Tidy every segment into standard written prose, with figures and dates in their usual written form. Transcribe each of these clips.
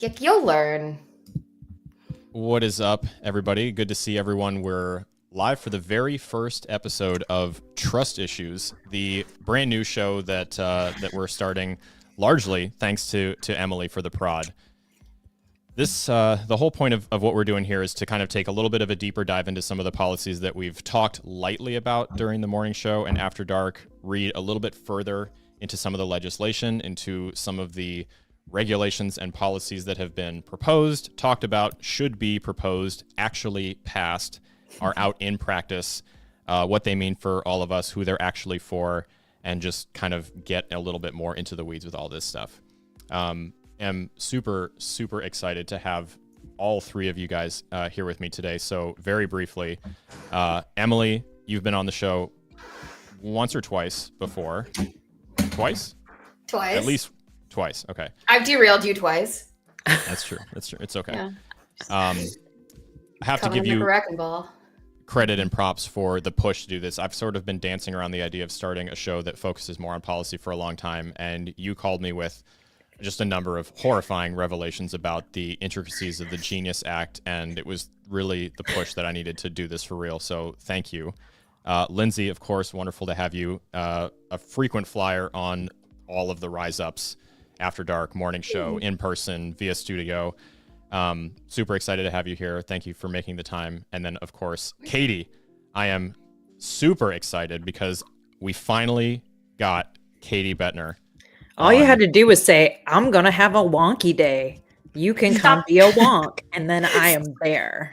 You'll learn. What is up, everybody? Good to see everyone. We're live for the very first episode of Trust Issues, the brand new show that we're starting, largely thanks to Emily for the prod. This the whole point of what we're doing here is to kind of take a little bit of a deeper dive into some of the policies that we've talked lightly about during the morning show and after dark, read a little bit further into some of the legislation, into some of the regulations and policies that have been proposed, talked about, should be proposed, actually passed, are out in practice, what they mean for all of us, who they're actually for, and just kind of get a little bit more into the weeds with all this stuff. Am super excited to have all three of you guys here with me today. So very briefly, Emily, you've been on the show once or twice before. Twice? At least twice. Okay. I've derailed you twice. That's true. It's okay. Yeah. I have to give you credit and props for the push to do this. I've sort of been dancing around the idea of starting a show that focuses more on policy for a long time, and you called me with just a number of horrifying revelations about the intricacies of the Genius Act, and it was really the push that I needed to do this for real. So thank you. Lindsay, of course, wonderful to have you. A frequent flyer on all of the Rise Ups, After Dark, morning show, in person, via studio. Super excited to have you here. Thank you for making the time. And then, of course, Katie, I am super excited because we finally got Katie Bettner. All you had to do was say, I'm going to have a wonky day. You can come be a wonk. And then I am there.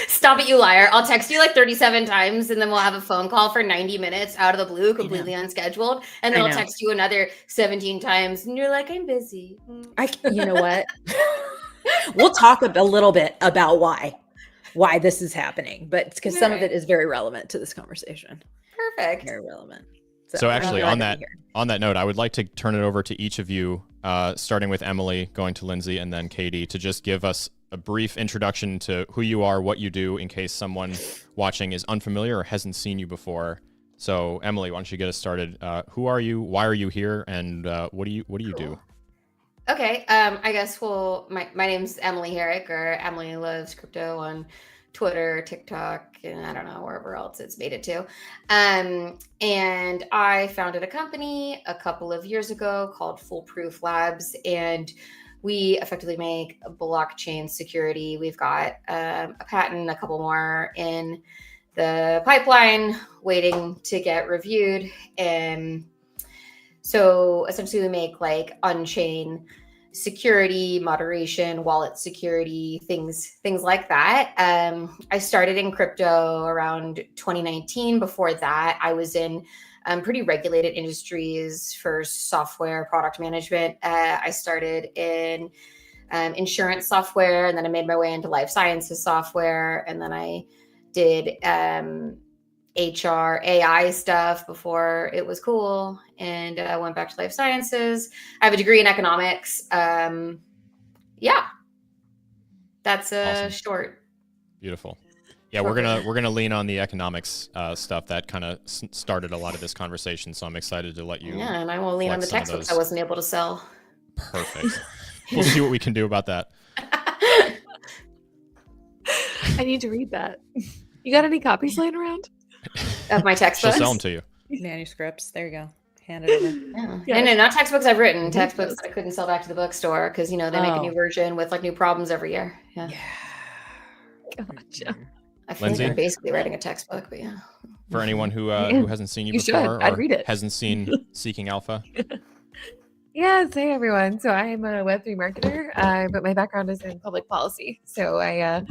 Stop it, you liar. I'll text you like 37 times and then we'll have a phone call for 90 minutes out of the blue, completely unscheduled. And then I'll text you another 17 times and you're like, I'm busy. You know what? We'll talk a little bit about why this is happening, but because some of it is very relevant to this conversation. Perfect. Very relevant. So actually on that note, I would like to turn it over to each of you, starting with Emily, going to Lindsay, and then Katie, to just give us a brief introduction to who you are, what you do, in case someone watching is unfamiliar or hasn't seen you before. So Emily, why don't you get us started? Who are you? Why are you here? And what do you do? Okay. I guess my name's Emily Herrick, or Emily Loves Crypto on Twitter, TikTok, and I don't know, wherever else it's made it to. And I founded a company a couple of years ago called Foolproof Labs, and we effectively make blockchain security. We've got a patent, a couple more in the pipeline waiting to get reviewed. And so essentially we make like on-chain security, moderation, wallet security, things like that. I started in crypto around 2019. Before that, I was in pretty regulated industries for software product management. I started in insurance software, and then I made my way into life sciences software, and then I did HR, AI stuff before it was cool, and I went back to life sciences. I have a degree in economics. Yeah, that's awesome. Short. Beautiful. Yeah, we're gonna lean on the economics stuff that kind of started a lot of this conversation. So I'm excited to let you. Yeah, and I will lean on the textbooks I wasn't able to sell. Perfect. We'll see what we can do about that. I need to read that. You got any copies laying around? Of my textbooks? She'll sell them to you. Manuscripts. There you go. Hand it over. Yeah. No, not textbooks I've written. Textbooks I couldn't sell back to the bookstore because, they make a new version with like new problems every year. Yeah. Gotcha. I feel like I'm basically writing a textbook, but yeah. For anyone who hasn't seen you before I'd read it. Hasn't seen Seeking Alpha. Yes, hey everyone. So I'm a Web3 marketer, but my background is in public policy. So I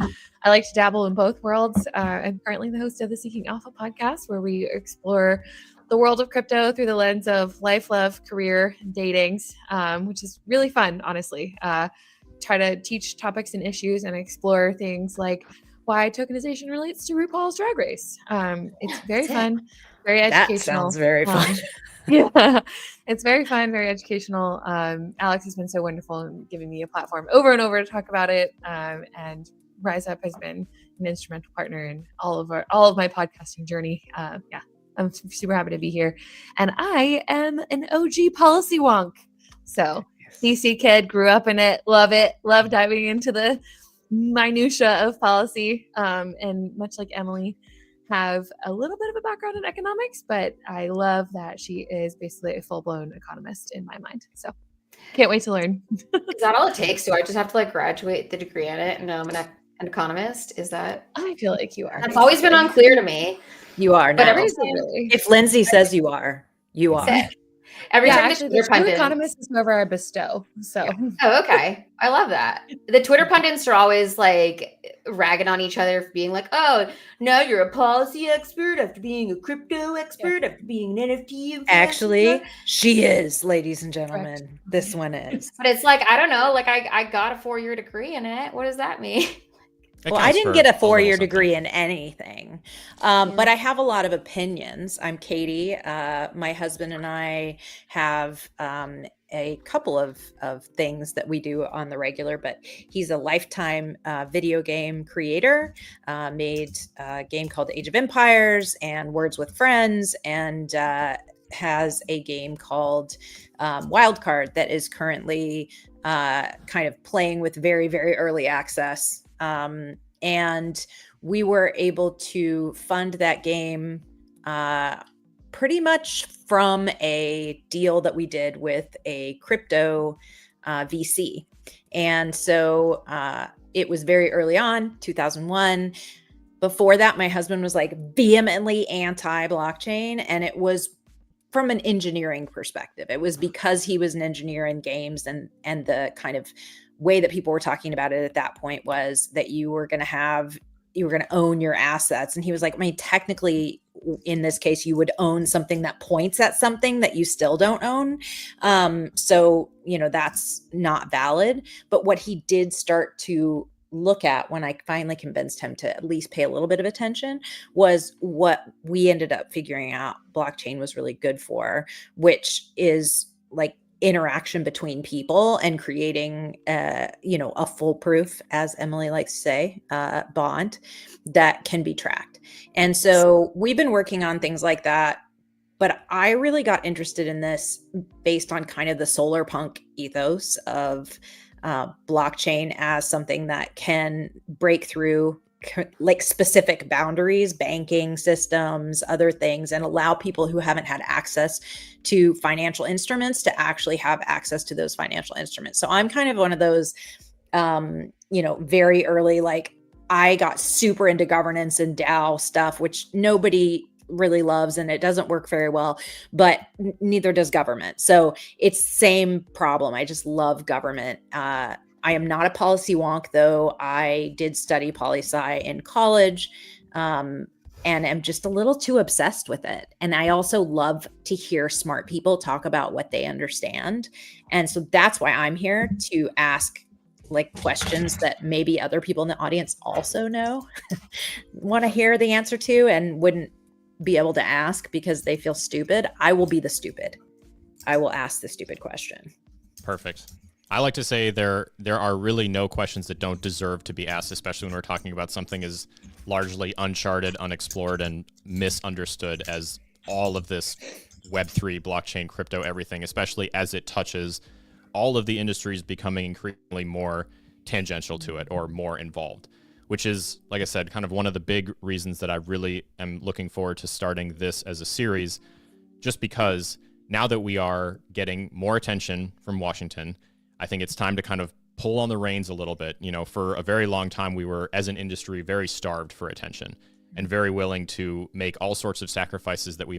like to dabble in both worlds. I'm currently the host of the Seeking Alpha podcast, where we explore the world of crypto through the lens of life, love, career, and datings, which is really fun, honestly. Try to teach topics and issues and explore things like why tokenization relates to RuPaul's Drag Race. It's very fun, very educational. That sounds very fun. Yeah, it's very fun, very educational. Alex has been so wonderful in giving me a platform over and over to talk about it. And Rise Up has been an instrumental partner in all of my podcasting journey. I'm super happy to be here. And I am an OG policy wonk. So DC kid, grew up in it, love diving into the minutia of policy. And much like Emily, have a little bit of a background in economics, but I love that she is basically a full-blown economist in my mind. So can't wait to learn. Is that all it takes? Do I just have to like graduate the degree in it and I'm an economist? Is that? I feel like you are. That's always been unclear to me. You are But now. every If Lindsay says you are, you are. Every time actually, the true economist is whoever I bestow. So, oh, okay, I love that. The Twitter pundits are always like ragging on each other for being like, "Oh, now you're a policy expert after being a crypto expert after being an NFT." Actually, she is, ladies and gentlemen. Correct. This one is. But it's like I don't know. Like I got a 4-year degree in it. What does that mean? Well, I didn't get a 4-year degree in anything, but I have a lot of opinions. I'm Katie. My husband and I have a couple of things that we do on the regular, but he's a lifetime video game creator, made a game called Age of Empires and Words with Friends, and has a game called Wildcard that is currently kind of playing with very, very early access. And we were able to fund that game pretty much from a deal that we did with a crypto VC. And so it was very early on, 2001. Before that, my husband was like vehemently anti-blockchain, and it was from an engineering perspective. It was because he was an engineer in games, and the kind of way that people were talking about it at that point was that you were going to own your assets. And he was like, I mean, technically in this case, you would own something that points at something that you still don't own. So, that's not valid. But what he did start to look at when I finally convinced him to at least pay a little bit of attention was what we ended up figuring out blockchain was really good for, which is like interaction between people and creating a foolproof, as Emily likes to say, bond that can be tracked. And so we've been working on things like that, but I really got interested in this based on kind of the solar punk ethos of blockchain as something that can break through like specific boundaries, banking systems, other things, and allow people who haven't had access to financial instruments to actually have access to those financial instruments. So I'm kind of one of those, very early, like I got super into governance and DAO stuff, which nobody really loves and it doesn't work very well, but neither does government. So it's same problem. I just love government. I am not a policy wonk, though. I did study poli-sci in college and am just a little too obsessed with it. And I also love to hear smart people talk about what they understand. And so that's why I'm here to ask like questions that maybe other people in the audience also know, want to hear the answer to and wouldn't be able to ask because they feel stupid. I will be the stupid. I will ask the stupid question. Perfect. I like to say there are really no questions that don't deserve to be asked, especially when we're talking about something as largely uncharted, unexplored, and misunderstood as all of this Web3, blockchain, crypto, everything, especially as it touches all of the industries becoming increasingly more tangential to it or more involved, which is, like I said, kind of one of the big reasons that I really am looking forward to starting this as a series, just because now that we are getting more attention from Washington, I think it's time to kind of pull on the reins a little bit. For a very long time, we were, as an industry, very starved for attention and very willing to make all sorts of sacrifices that we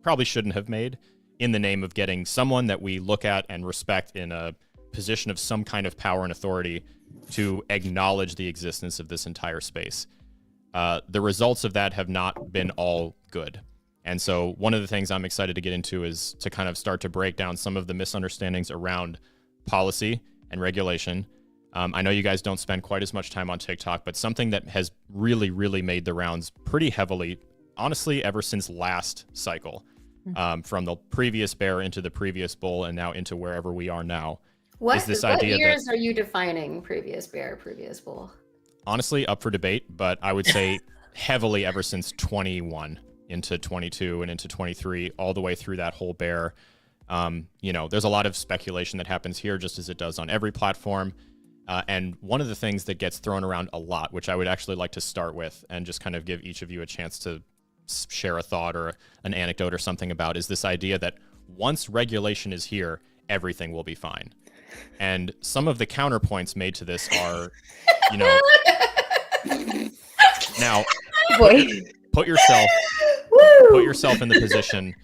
probably shouldn't have made in the name of getting someone that we look at and respect in a position of some kind of power and authority to acknowledge the existence of this entire space. The results of that have not been all good. And so one of the things I'm excited to get into is to kind of start to break down some of the misunderstandings around policy and regulation. I know you guys don't spend quite as much time on TikTok, but something that has really, really made the rounds pretty heavily, honestly, ever since last cycle, from the previous bear into the previous bull and now into wherever we are now. What idea years are you defining previous bear, previous bull? Honestly, up for debate, but I would say heavily ever since 21 into 22 and into 23, all the way through that whole bear. There's a lot of speculation that happens here, just as it does on every platform. And one of the things that gets thrown around a lot, which I would actually like to start with and just kind of give each of you a chance to share a thought or an anecdote or something about, is this idea that once regulation is here, everything will be fine. And some of the counterpoints made to this are, now put yourself in the position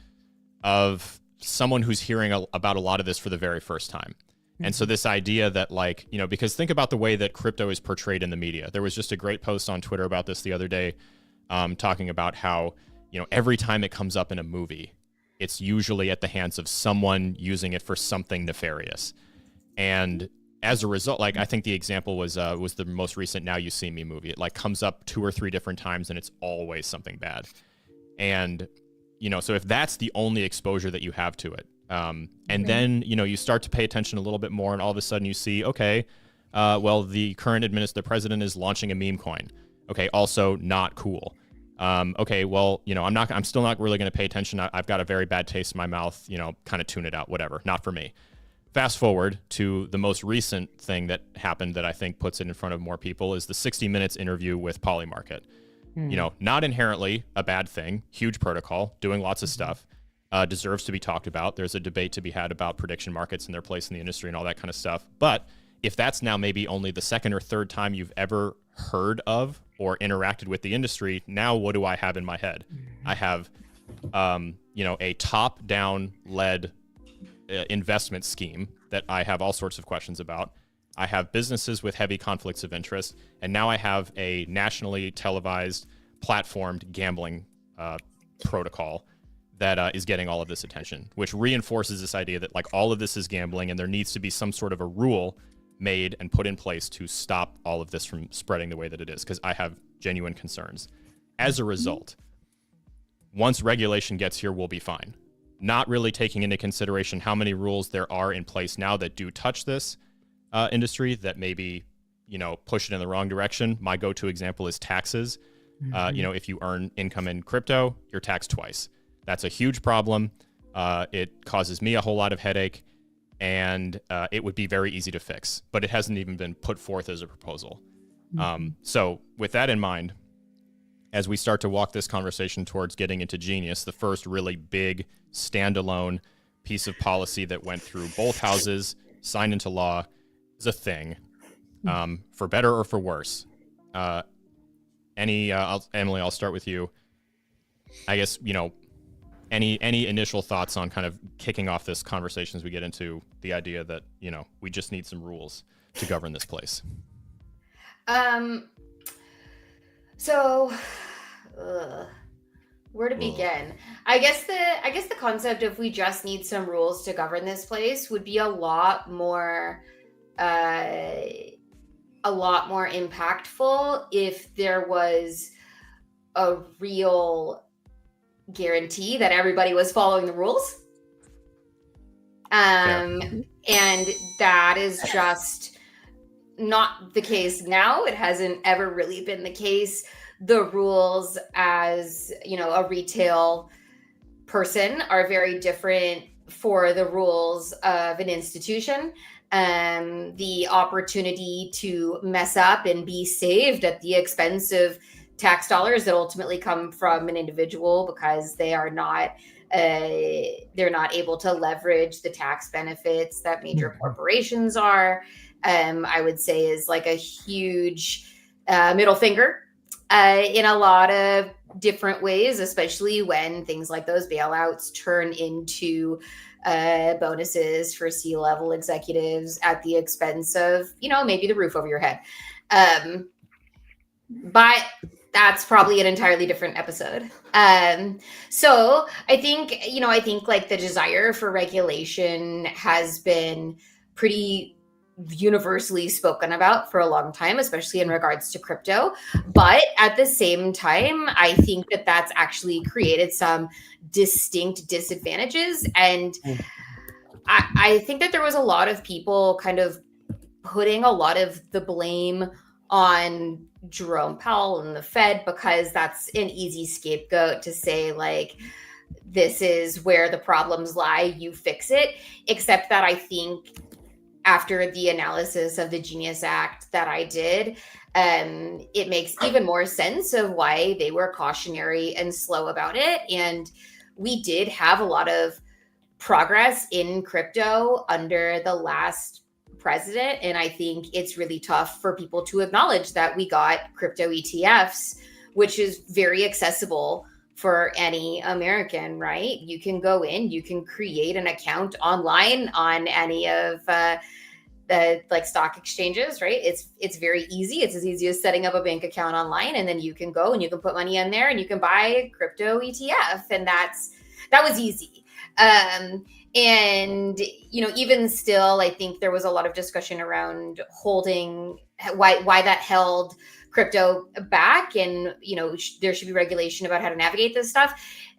of someone who's hearing about a lot of this for the very first time. And so this idea that because think about the way that crypto is portrayed in the media. There was just a great post on Twitter about this the other day, talking about how, every time it comes up in a movie, it's usually at the hands of someone using it for something nefarious. And as a result, I think the example was the most recent Now You See Me movie. It comes up 2 or 3 different times and it's always something bad. And, so if that's the only exposure that you have to it, then, you start to pay attention a little bit more and all of a sudden you see, okay, the the president is launching a meme coin. Okay. Also not cool. Okay, well, I'm still not really going to pay attention. I've got a very bad taste in my mouth, kind of tune it out, whatever, not for me. Fast forward to the most recent thing that happened that I think puts it in front of more people is the 60 Minutes interview with Polymarket. Not inherently a bad thing, huge protocol, doing lots of stuff, deserves to be talked about. There's a debate to be had about prediction markets and their place in the industry and all that kind of stuff. But if that's now maybe only the second or third time you've ever heard of or interacted with the industry, now what do I have in my head? I have, a top-down led investment scheme that I have all sorts of questions about. I have businesses with heavy conflicts of interest, and now I have a nationally televised, platformed gambling protocol that is getting all of this attention, which reinforces this idea that all of this is gambling and there needs to be some sort of a rule made and put in place to stop all of this from spreading the way that it is, because I have genuine concerns. As a result, once regulation gets here, we'll be fine. Not really taking into consideration how many rules there are in place now that do touch this industry that maybe, push it in the wrong direction. My go-to example is taxes. If you earn income in crypto, you're taxed twice. That's a huge problem. It causes me a whole lot of headache. And it would be very easy to fix, but it hasn't even been put forth as a proposal. So with that in mind, as we start to walk this conversation towards getting into Genius, the first really big standalone piece of policy that went through both houses, signed into law, is a thing, for better or for worse. Emily, I'll start with you. I guess, any initial thoughts on kind of kicking off this conversation as we get into the idea that, we just need some rules to govern this place? Where to begin? I guess the concept of we just need some rules to govern this place would be a lot more impactful if there was a real guarantee that everybody was following the rules. And that is just not the case now. It hasn't ever really been the case. The rules as, a retail person are very different for the rules of an institution. The opportunity to mess up and be saved at the expense of tax dollars that ultimately come from an individual because they're not able to leverage the tax benefits that major corporations are, I would say is a huge middle finger in a lot of different ways, especially when things like those bailouts turn into bonuses for C-level executives at the expense of, maybe the roof over your head. But that's probably an entirely different episode. So I think the desire for regulation has been pretty universally spoken about for a long time, especially in regards to crypto. But at the same time, I think that that's actually created some distinct disadvantages. And I think that there was a lot of people kind of putting a lot of the blame on Jerome Powell and the Fed because that's an easy scapegoat to say this is where the problems lie, you fix it. Except that I think after the analysis of the Genius Act that I did, it makes even more sense of why they were cautionary and slow about it. And we did have a lot of progress in crypto under the last president. And I think it's really tough for people to acknowledge that we got crypto ETFs, which is very accessible for any American, right? You can go in, you can create an account online on any of the like stock exchanges, right? It's very easy. It's as easy as setting up a bank account online, and then you can go and you can put money in there and you can buy a crypto ETF, and that was easy. And even still, I think there was a lot of discussion around holding why that held crypto back, and there should be regulation about how to navigate this stuff.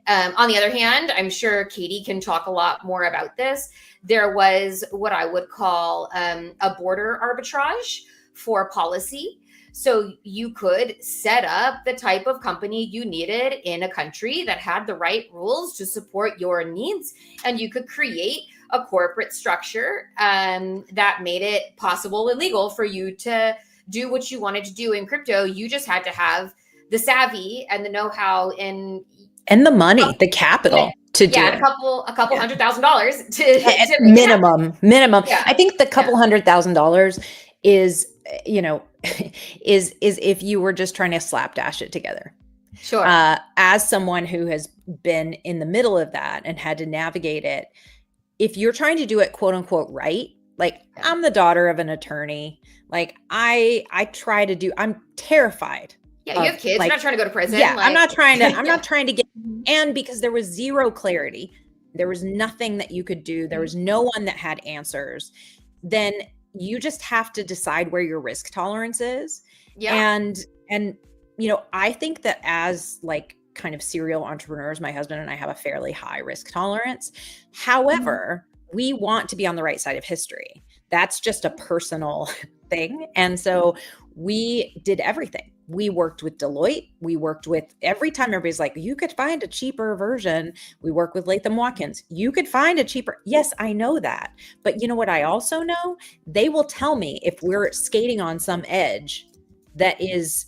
On the other hand, I'm sure Katie can talk a lot more about this. There was what I would call a border arbitrage for policy. So you could set up the type of company you needed in a country that had the right rules to support your needs. And you could create a corporate structure that made it possible and legal for you to do what you wanted to do in crypto. You just had to have the savvy and the know-how and the money, the capital to do it. A couple $100,000 to minimum. Yeah. I think the couple $100,000 is, is if you were just trying to slapdash it together. Sure. As someone who has been in the middle of that and had to navigate it, if you're trying to do it quote unquote right, like I'm the daughter of an attorney, like I'm terrified. Yeah, you have kids. You're not trying to go to prison. Yeah, I'm not trying to get, and because there was zero clarity, there was nothing that you could do. There was no one that had answers. Then you just have to decide where your risk tolerance is. Yeah. And I think that as like kind of serial entrepreneurs, my husband and I have a fairly high risk tolerance. However, we want to be on the right side of history. That's just a personal thing. And so we did everything. We worked with Deloitte. We worked with, every time everybody's like, you could find a cheaper version. We work with Latham Watkins. You could find a cheaper. Yes, I know that. But you know what I also know? They will tell me if we're skating on some edge that is,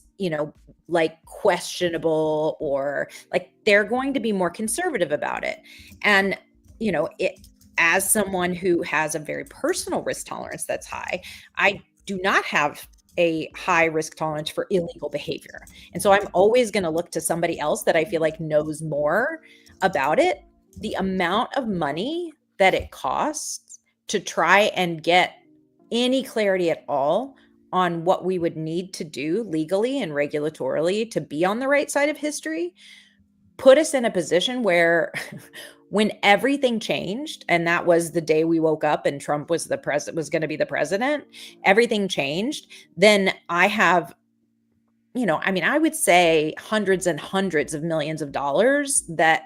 like questionable, or like they're going to be more conservative about it. And, as someone who has a very personal risk tolerance that's high, I do not have a high risk tolerance for illegal behavior. And so I'm always going to look to somebody else that I feel like knows more about it. The amount of money that it costs to try and get any clarity at all on what we would need to do legally and regulatorily to be on the right side of history put us in a position where when everything changed, and that was the day we woke up and Trump was going to be the president, everything changed. Then I have, I would say hundreds and hundreds of millions of dollars that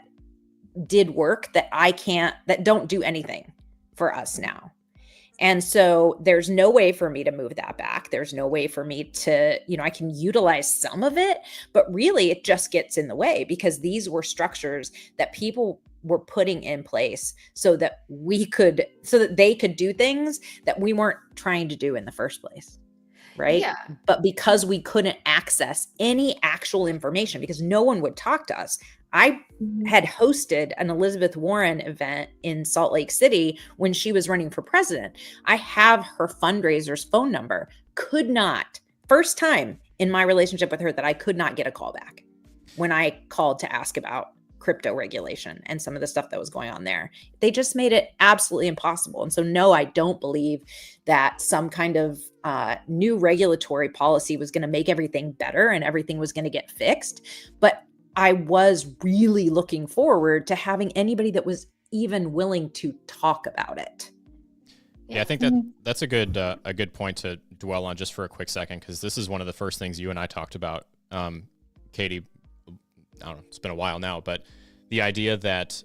did work that don't do anything for us now. And so there's no way for me to move that back. There's no way for me to, I can utilize some of it, but really it just gets in the way because these were structures that people were putting in place so that they could do things that we weren't trying to do in the first place. Right. Yeah. But because we couldn't access any actual information because no one would talk to us. I had hosted an Elizabeth Warren event in Salt Lake City when she was running for president. I have her fundraiser's phone number. First time in my relationship with her that I could not get a call back when I called to ask about crypto regulation and some of the stuff that was going on there. They just made it absolutely impossible. And so, no, I don't believe that some kind of new regulatory policy was going to make everything better and everything was going to get fixed. But I was really looking forward to having anybody that was even willing to talk about it. Yeah, I think that's a good point to dwell on just for a quick second, because this is one of the first things you and I talked about, Katie. I don't know, it's been a while now, but the idea that,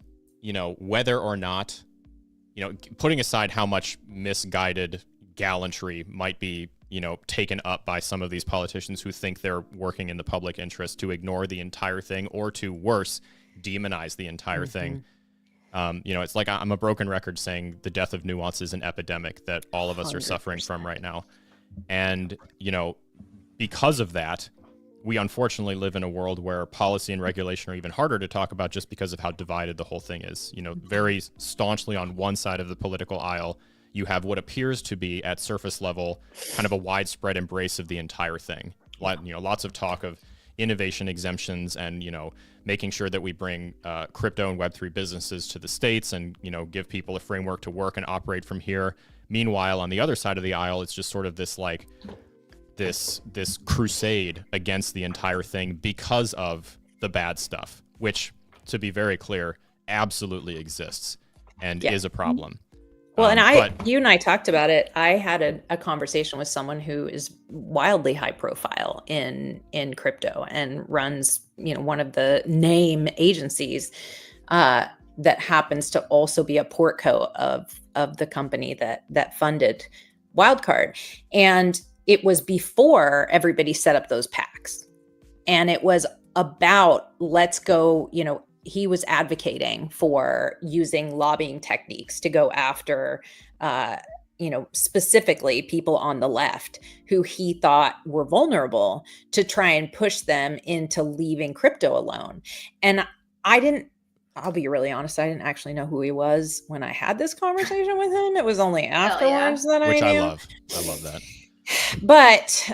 whether or not, putting aside how much misguided gallantry might be, taken up by some of these politicians who think they're working in the public interest to ignore the entire thing, or to worse, demonize the entire thing. It's like I'm a broken record saying the death of nuance is an epidemic that all of us are suffering from right now. And, because of that, we unfortunately live in a world where policy and regulation are even harder to talk about just because of how divided the whole thing is. Very staunchly on one side of the political aisle, you have what appears to be at surface level kind of a widespread embrace of the entire thing. Lots of talk of innovation exemptions and, making sure that we bring crypto and Web3 businesses to the States and, give people a framework to work and operate from here. Meanwhile, on the other side of the aisle, it's just sort of this like this crusade against the entire thing because of the bad stuff, which, to be very clear, absolutely exists and is a problem. Well, you and I talked about it. I had a conversation with someone who is wildly high profile in crypto and runs, one of the name agencies that happens to also be a portco of the company that funded Wildcard. And it was before everybody set up those packs. And it was about, let's go, he was advocating for using lobbying techniques to go after, specifically people on the left who he thought were vulnerable, to try and push them into leaving crypto alone. And I'll be really honest, I didn't actually know who he was when I had this conversation with him. It was only afterwards that I knew. I love that. But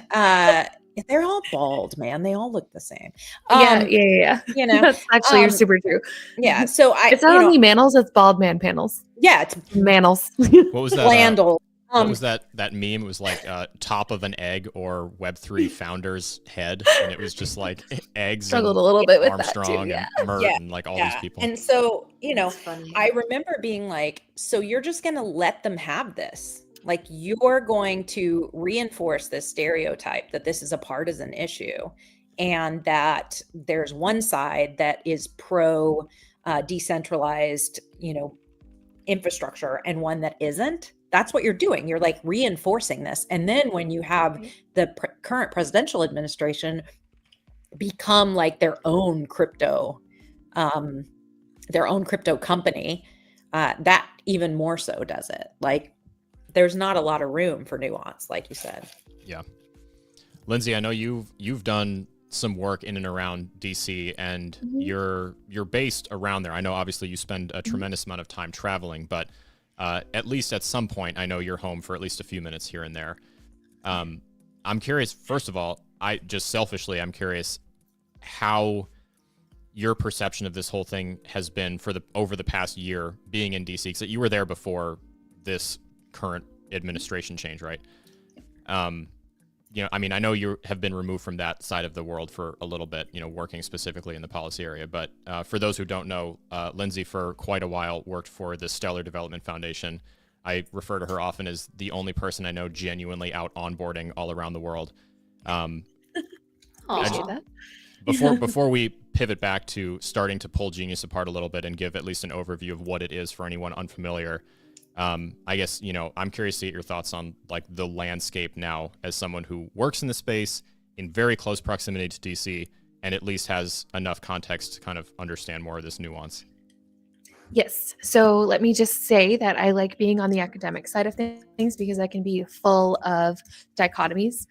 they're all bald, man. They all look the same. Yeah. That's actually super true. Yeah. So it's not only Manels, it's bald man panels. Yeah, it's Manels. What was that? Landel. What was that meme? It was like top of an egg or Web3 founder's head, and it was just like eggs. Struggled a little bit with Armstrong that too, and Mert and like all these people. And so, I remember being like, so you're just going to let them have this? Like, you're going to reinforce this stereotype that this is a partisan issue and that there's one side that is pro decentralized, infrastructure and one that isn't. That's what you're doing. You're like reinforcing this. And then when you have the current presidential administration become like their own crypto company, that even more so does it. Like, there's not a lot of room for nuance, like you said. Yeah. Lindsay, I know you've done some work in and around DC, and you're based around there. I know obviously you spend a tremendous amount of time traveling, but at least at some point, I know you're home for at least a few minutes here and there. I'm curious, first of all, I'm curious how your perception of this whole thing has been over the past year being in DC, because you were there before this current administration change, right? I know you have been removed from that side of the world for a little bit, working specifically in the policy area. But for those who don't know, Lindsay for quite a while worked for the Stellar Development Foundation. I refer to her often as the only person I know genuinely out onboarding all around the world. Before we pivot back to starting to pull Genius apart a little bit and give at least an overview of what it is for anyone unfamiliar, I guess, I'm curious to get your thoughts on like the landscape now as someone who works in the space in very close proximity to DC and at least has enough context to kind of understand more of this nuance. Yes. So let me just say that I like being on the academic side of things because I can be full of dichotomies.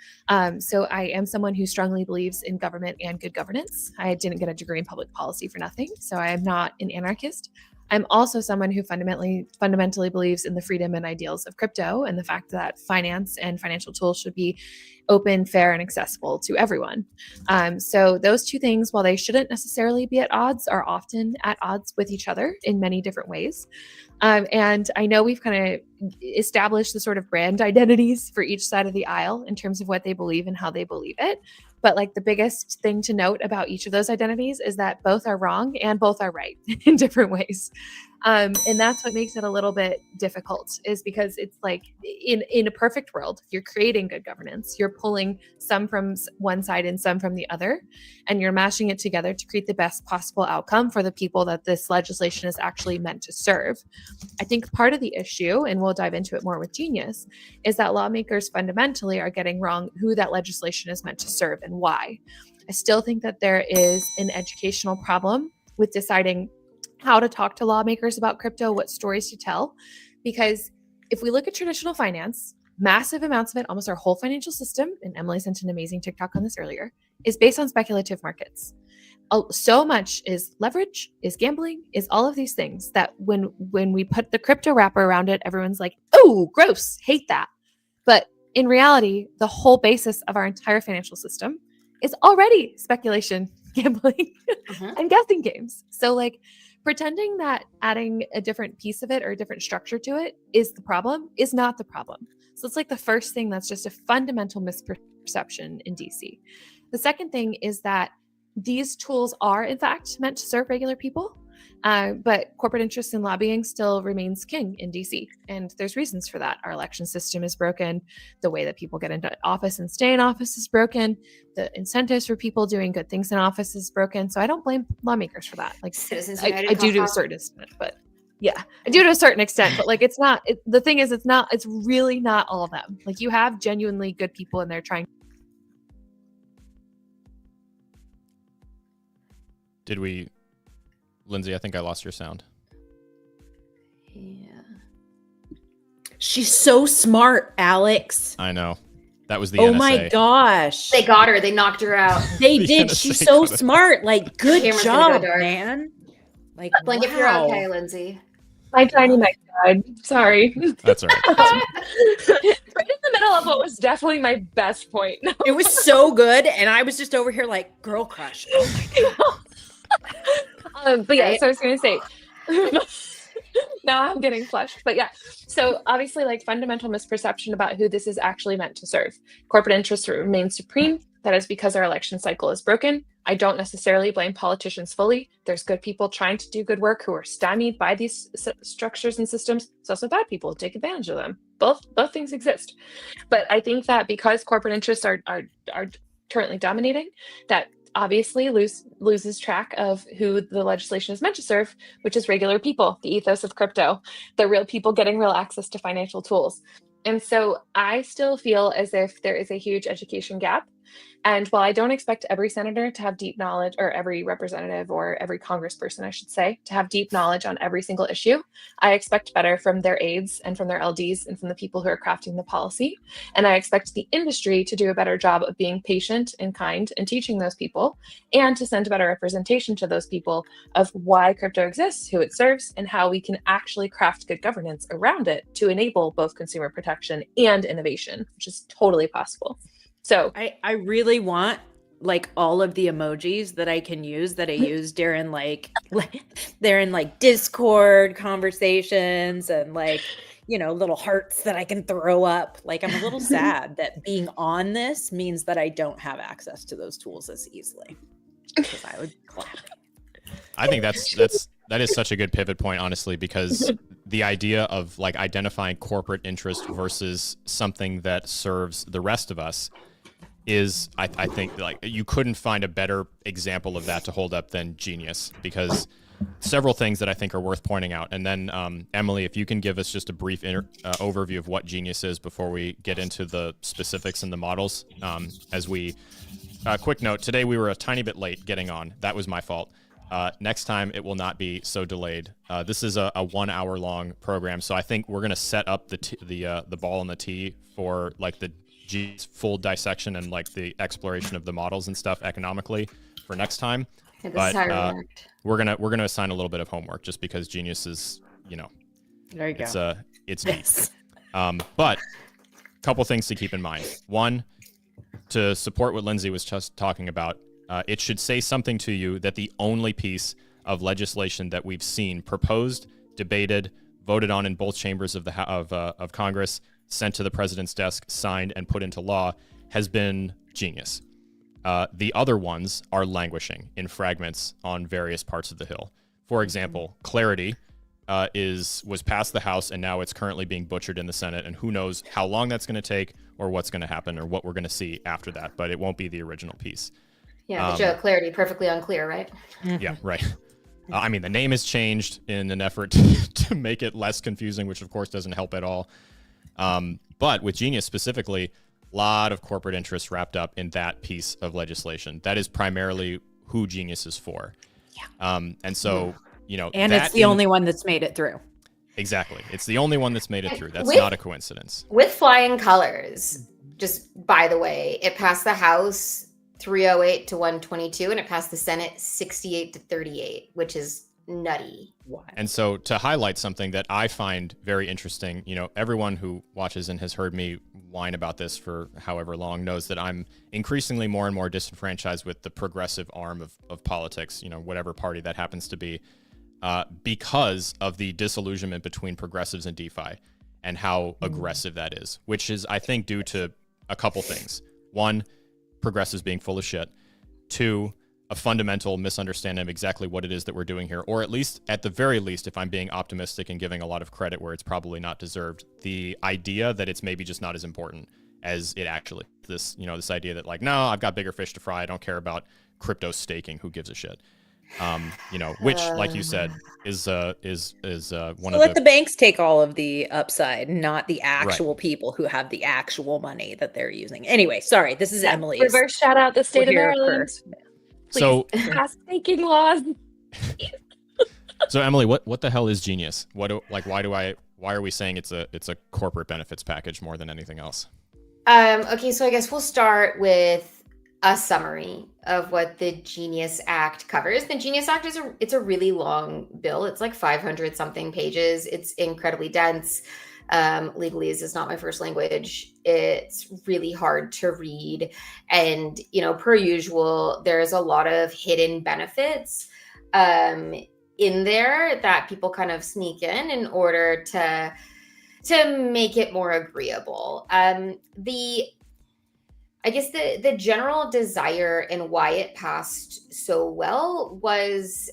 So I am someone who strongly believes in government and good governance. I didn't get a degree in public policy for nothing. So I am not an anarchist. I'm also someone who fundamentally believes in the freedom and ideals of crypto and the fact that finance and financial tools should be open, fair, and accessible to everyone. So those two things, while they shouldn't necessarily be at odds, are often at odds with each other in many different ways. And I know we've kind of established the sort of brand identities for each side of the aisle in terms of what they believe and how they believe it. But like the biggest thing to note about each of those identities is that both are wrong and both are right in different ways. And that's what makes it a little bit difficult, is because it's like in a perfect world, if you're creating good governance, you're pulling some from one side and some from the other, and you're mashing it together to create the best possible outcome for the people that this legislation is actually meant to serve. I think part of the issue, and we'll dive into it more with Genius, is that lawmakers fundamentally are getting wrong who that legislation is meant to serve and why. I still think that there is an educational problem with deciding how to talk to lawmakers about crypto, what stories to tell. Because if we look at traditional finance, massive amounts of it, almost our whole financial system, and Emily sent an amazing TikTok on this earlier, is based on speculative markets. So much is leverage, is gambling, is all of these things that when we put the crypto wrapper around it, everyone's like, oh, gross, hate that. But in reality, the whole basis of our entire financial system is already speculation, gambling, and guessing games. So like pretending that adding a different piece of it or a different structure to it is the problem is not the problem. So it's like the first thing that's just a fundamental misperception in DC. The second thing is that these tools are, in fact, meant to serve regular people, but corporate interest in lobbying still remains king in DC. And there's reasons for that. Our election system is broken. The way that people get into office and stay in office is broken. The incentives for people doing good things in office is broken. So I don't blame lawmakers for that. Like, Citizens I United do to a certain extent, but yeah, I do to a certain extent. But like, it's not, the thing is, it's really not all of them. Like you have genuinely good people and they're trying. Did we, Lindsay, I think I lost your sound. Yeah. She's so smart, Alex. I know. That was the Oh NSA. my gosh. They got her. They knocked her out. They The did. NSA She's so got it. smart. Like, good Camera's gonna job, go dark. man. Like, Blink if you're wow. okay, Lindsay. My tiny mic died. Sorry. That's all right. Right in the middle of what was definitely my best point. It was so good, and I was just over here like, girl crush. Oh my god. But yeah, so I was going to say, now I'm getting flushed. But yeah, so obviously, like fundamental misperception about who this is actually meant to serve. Corporate interest remains supreme. That is because our election cycle is broken. I don't necessarily blame politicians fully. There's good people trying to do good work who are stymied by these structures and systems. There's also bad people who take advantage of them. Both things exist. But I think that because corporate interests are currently dominating, that obviously loses track of who the legislation is meant to serve, which is regular people, the ethos of crypto, the real people getting real access to financial tools. And so I still feel as if there is a huge education gap. And while I don't expect every senator to have deep knowledge, or every representative or every congressperson, I should say, to have deep knowledge on every single issue, I expect better from their aides and from their LDs and from the people who are crafting the policy. And I expect the industry to do a better job of being patient and kind and teaching those people, and to send a better representation to those people of why crypto exists, who it serves, and how we can actually craft good governance around it to enable both consumer protection and innovation, which is totally possible. So I really want like all of the emojis that I can use that I use during like they're in like Discord conversations and like, you know, little hearts that I can throw up. Like I'm a little sad that being on this means that I don't have access to those tools as easily. Because I would clap. I think that is such a good pivot point, honestly, because the idea of like identifying corporate interest versus something that serves the rest of us is, I think, like you couldn't find a better example of that to hold up than Genius, because several things that I think are worth pointing out. And then Emily, if you can give us just a brief overview of what Genius is before we get into the specifics and the models. Quick note, today we were a tiny bit late getting on. That was my fault. Next time it will not be so delayed. This is a 1 hour long program, so I think we're gonna set up the ball and the tee for like the G's full dissection and like the exploration of the models and stuff economically for next time. Yeah, But we're gonna assign a little bit of homework just because Genius is, you know, There you go. it's neat. But a couple things to keep in mind. One, to support what Lindsay was just talking about. It should say something to you that the only piece of legislation that we've seen proposed, debated, voted on in both chambers of Congress, sent to the president's desk, signed, and put into law has been Genius. The other ones are languishing in fragments on various parts of the Hill. For example, Clarity was passed the House, and now it's currently being butchered in the Senate, and who knows how long that's going to take or what's going to happen or what we're going to see after that, but it won't be the original piece. Yeah, the joke, Clarity, perfectly unclear, right? Yeah, right. I mean, the name has changed in an effort to make it less confusing, which of course doesn't help at all. But with Genius specifically, a lot of corporate interests wrapped up in that piece of legislation. That is primarily who Genius is for. And so, and it's the only one that's made it through. Exactly. It's the only one that's made it through. That's not a coincidence. With flying colors, just by the way, it passed the House 308 to 122, and it passed the Senate 68 to 38, which is nutty. And so to highlight something that I find very interesting, everyone who watches and has heard me whine about this for however long knows that I'm increasingly more and more disenfranchised with the progressive arm of politics, whatever party that happens to be, because of the disillusionment between progressives and DeFi and how aggressive that is, which is, I think, due to a couple things. One, progressives being full of shit. Two, a fundamental misunderstanding of exactly what it is that we're doing here, or at the very least, if I'm being optimistic and giving a lot of credit where it's probably not deserved, the idea that it's maybe just not as important as it actually is. This idea that like, no, I've got bigger fish to fry. I don't care about crypto staking. Who gives a shit? Which, like you said, is one of let the banks take all of the upside, not the actual people who have the actual money that they're using. Anyway, sorry, this is Emily. Reverse shout out the state of Maryland. Please so pass staking laws. So Emily, what the hell is Genius? Why are we saying it's a corporate benefits package more than anything else? Okay, so I guess we'll start with a summary of what the Genius Act covers. The Genius Act it's a really long bill. It's like 500 something pages. It's incredibly dense. Legalese is not my first language. It's really hard to read. And, per usual, there's a lot of hidden benefits in there that people kind of sneak in order to make it more agreeable. I guess the general desire and why it passed so well was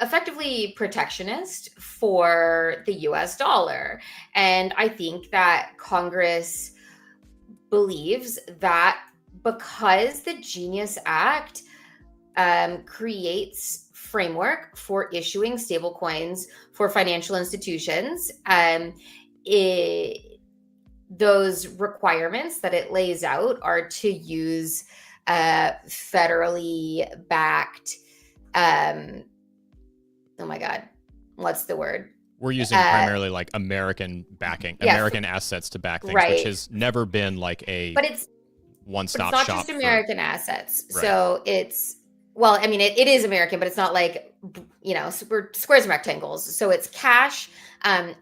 effectively protectionist for the US dollar. And I think that Congress believes that because the Genius Act creates framework for issuing stablecoins for financial institutions, those requirements that it lays out are to use federally backed, oh my God, what's the word? We're using primarily like American backing, American assets to back things, right. Which has never been like but it's one-stop shop. It's not just American assets. Right. So it's, well, I mean, it is American, but it's not like, squares and rectangles. So it's cash,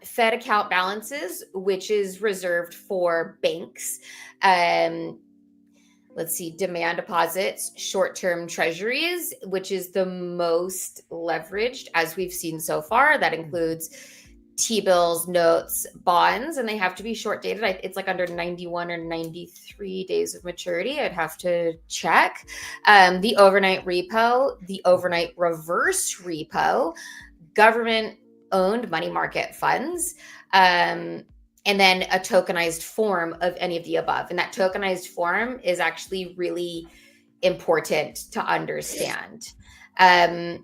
Fed account balances, which is reserved for banks. Let's see, demand deposits, short-term treasuries, which is the most leveraged as we've seen so far. That includes T-bills, notes, bonds, and they have to be short dated. It's like under 91 or 93 days of maturity. I'd have to check. The overnight repo, the overnight reverse repo, government-owned money market funds, and then a tokenized form of any of the above. And that tokenized form is actually really important to understand.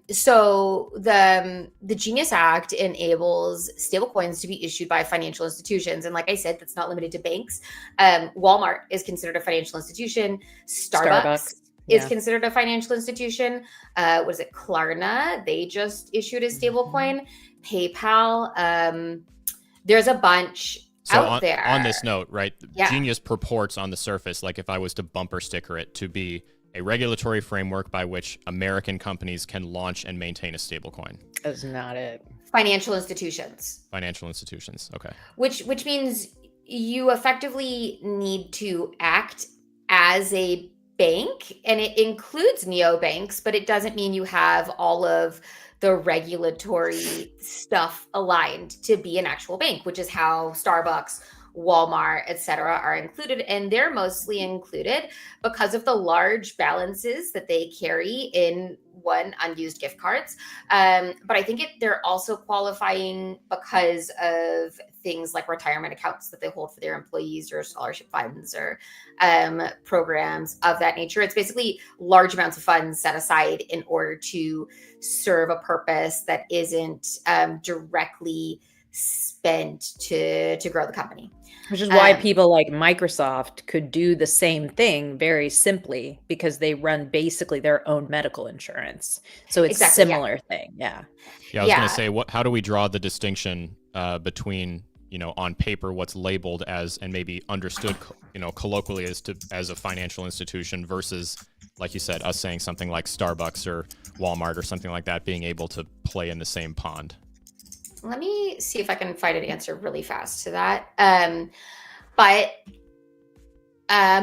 So the Genius Act enables stablecoins to be issued by financial institutions. And like I said, that's not limited to banks. Walmart is considered a financial institution. Starbucks is considered a financial institution. Was it Klarna? They just issued a stablecoin. PayPal. There's a bunch out there. On this note, right? Yeah. Genius purports on the surface, like if I was to bumper sticker it, to be a regulatory framework by which American companies can launch and maintain a stablecoin. That's not it. Financial institutions. Okay. Which means you effectively need to act as a bank, and it includes neobanks, but it doesn't mean you have all of the regulatory stuff aligned to be an actual bank, which is how Starbucks, Walmart, et cetera, are included. And they're mostly included because of the large balances that they carry in unused gift cards. But I think they're also qualifying because of things like retirement accounts that they hold for their employees or scholarship funds or programs of that nature. It's basically large amounts of funds set aside in order to serve a purpose that isn't directly spent to grow the company. Which is why people like Microsoft could do the same thing very simply, because they run basically their own medical insurance. So it's a similar thing. Yeah. Yeah, I was going to say, how do we draw the distinction between, on paper, what's labeled as and maybe understood, colloquially as a financial institution versus, like you said, us saying something like Starbucks or Walmart or something like that being able to play in the same pond? Let me see if I can find an answer really fast to that. But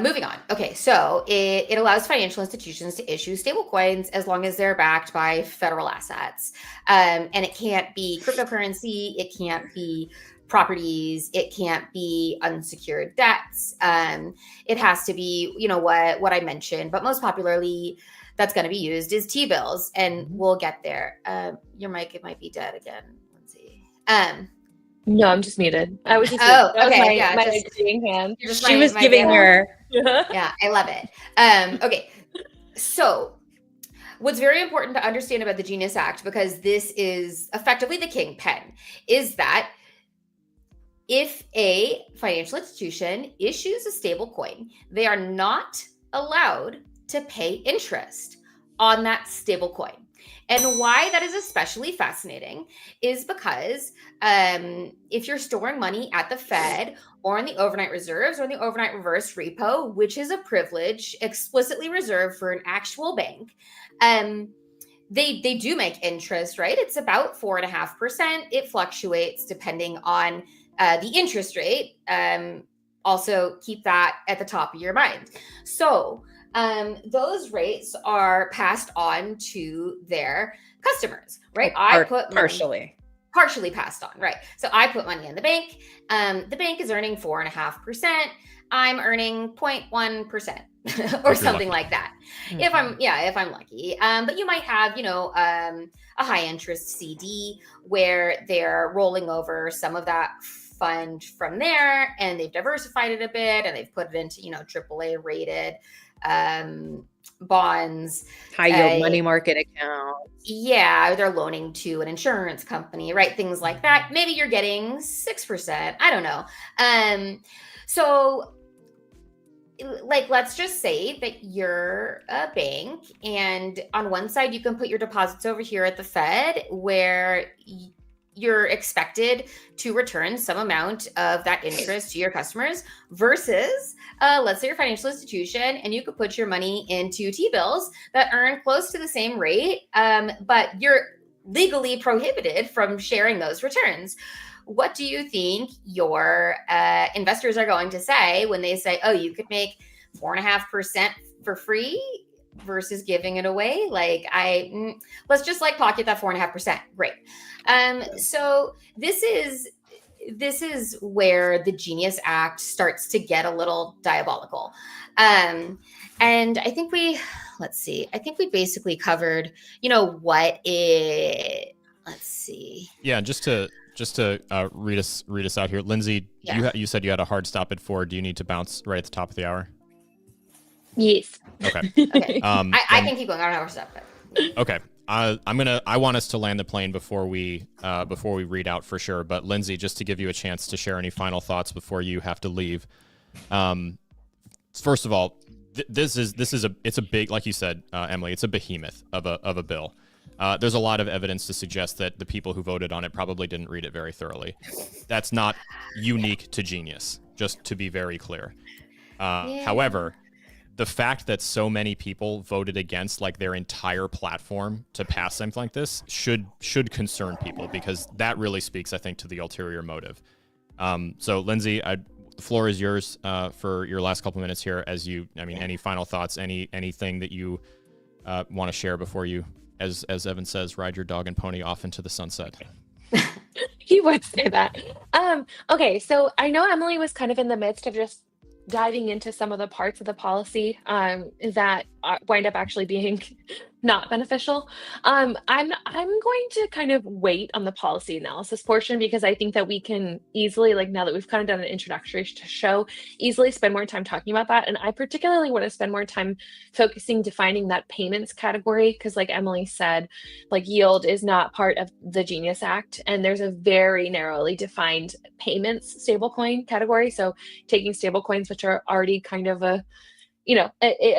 moving on. Okay, so it allows financial institutions to issue stable coins as long as they're backed by federal assets. And it can't be cryptocurrency. It can't be properties. It can't be unsecured debts. It has to be, what I mentioned, but most popularly that's going to be used is T-bills. And we'll get there. Your mic, it might be dead again. No, I'm just muted. I was just okay. My agreeing hand. She was giving her. Yeah, I love it. Okay, so what's very important to understand about the Genius Act, because this is effectively the kingpin, is that if a financial institution issues a stable coin, they are not allowed to pay interest on that stable coin. And why that is especially fascinating is because if you're storing money at the Fed or in the overnight reserves or in the overnight reverse repo, which is a privilege explicitly reserved for an actual bank, they do make interest, right? It's about 4.5%. It fluctuates depending on the interest rate. Also keep that at the top of your mind. So those rates are passed on to their customers, right? Partially passed on, right? So I put money in the bank. The bank is earning 4.5%. I'm earning 0.1% or something like that. Mm-hmm. If I'm lucky. But you might have, a high interest CD where they're rolling over some of that fund from there, and they've diversified it a bit, and they've put it into, AAA rated bonds, high yield money market account. Yeah, they're loaning to an insurance company, right? Things like that. Maybe you're getting 6%. I don't know. So let's just say that you're a bank, and on one side you can put your deposits over here at the Fed, where you're expected to return some amount of that interest to your customers, versus let's say you're a financial institution and you could put your money into T-bills that earn close to the same rate, but you're legally prohibited from sharing those returns. What do you think your investors are going to say when they say, oh, you could make 4.5% for free versus giving it away? Let's just pocket that 4.5%. Great. So this is where the Genius Act starts to get a little diabolical. And I think we basically covered, what it, let's see. Yeah. Just to read us out here. Lindsay, you said you had a hard stop at 4. Do you need to bounce right at the top of the hour? Yes. Okay. Okay. I can keep going. I don't have a stop. Okay. I want us to land the plane before we read out for sure. But Lindsay, just to give you a chance to share any final thoughts before you have to leave. First of all, it's a big, like you said, Emily, it's a behemoth of a bill. There's a lot of evidence to suggest that the people who voted on it probably didn't read it very thoroughly. That's not unique to Genius, just to be very clear. However, the fact that so many people voted against their entire platform to pass something like this should concern people, because that really speaks, I think, to the ulterior motive. So Lindsay, the floor is yours for your last couple minutes here. Any final thoughts, anything that you want to share before you, as Evan says, ride your dog and pony off into the sunset? He would say that. Okay, so I know Emily was kind of in the midst of just diving into some of the parts of the policy that wind up actually being not beneficial. I'm going to kind of wait on the policy analysis portion because I think that we can easily, like now that we've kind of done an introductory show, easily spend more time talking about that. And I particularly want to spend more time defining that payments category because, like Emily said, like yield is not part of the Genius Act, and there's a very narrowly defined payments stablecoin category. So taking stablecoins, which are already kind of a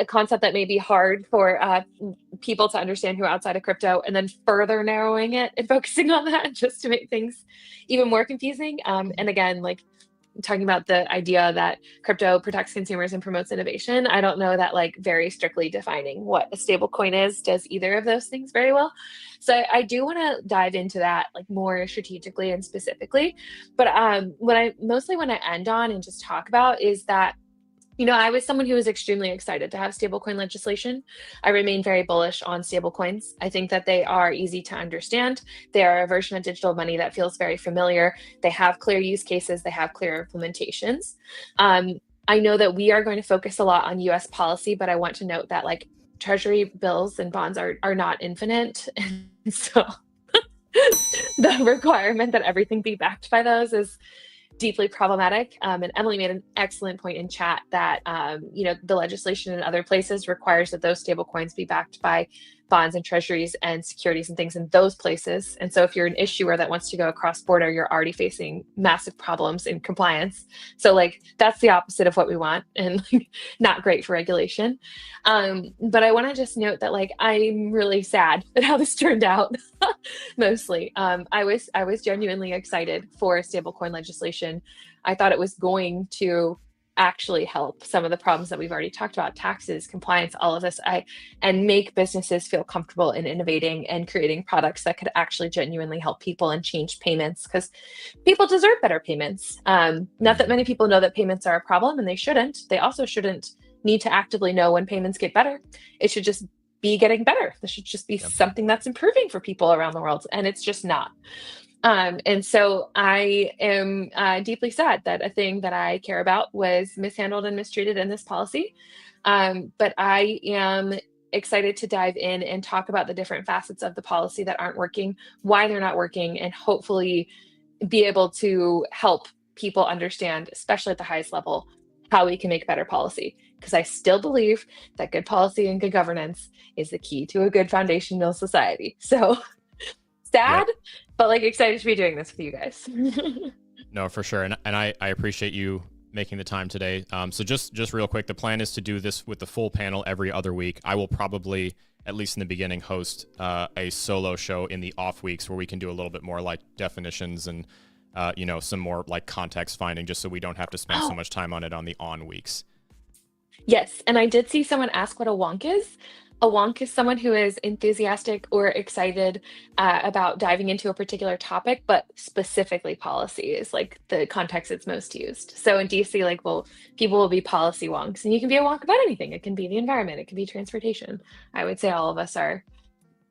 concept that may be hard for people to understand who are outside of crypto, and then further narrowing it and focusing on that just to make things even more confusing. And again, like talking about the idea that crypto protects consumers and promotes innovation. I don't know that like very strictly defining what a stable coin is does either of those things very well. So I do want to dive into that like more strategically and specifically. But what I mostly want to end on and just talk about is that I was someone who was extremely excited to have stablecoin legislation. I remain very bullish on stablecoins. I think that they are easy to understand. They are a version of digital money that feels very familiar. They have clear use cases. They have clear implementations. I know that we are going to focus a lot on US policy, but I want to note that like treasury bills and bonds are not infinite. And so the requirement that everything be backed by those is deeply problematic. And Emily made an excellent point in chat that, the legislation in other places requires that those stable coins be backed by bonds and treasuries and securities and things in those places. And so if you're an issuer that wants to go across border, you're already facing massive problems in compliance. So like, that's the opposite of what we want and like, not great for regulation. But I want to just note that like, I'm really sad at how this turned out. Mostly. I was genuinely excited for stablecoin legislation. I thought it was going to actually help some of the problems that we've already talked about, taxes, compliance, all of this, and make businesses feel comfortable in innovating and creating products that could actually genuinely help people and change payments, because people deserve better payments. Not that many people know that payments are a problem, and they shouldn't. They also shouldn't need to actively know when payments get better. It should just be getting better. This should just be something that's improving for people around the world, and it's just not. And so I am deeply sad that a thing that I care about was mishandled and mistreated in this policy. But I am excited to dive in and talk about the different facets of the policy that aren't working, why they're not working, and hopefully be able to help people understand, especially at the highest level, how we can make better policy. Because I still believe that good policy and good governance is the key to a good foundational society. So sad, but like excited to be doing this with you guys. No, for sure. And I appreciate you making the time today. So just real quick, the plan is to do this with the full panel every other week. I will probably, at least in the beginning, host a solo show in the off weeks where we can do a little bit more like definitions and, some more like context finding, just so we don't have to spend so much time on it on the on weeks. Yes. And I did see someone ask what a wonk is. A wonk is someone who is enthusiastic or excited about diving into a particular topic, but specifically policy is like the context it's most used. So in DC, people will be policy wonks, and you can be a wonk about anything. It can be the environment. It can be transportation. I would say all of us are.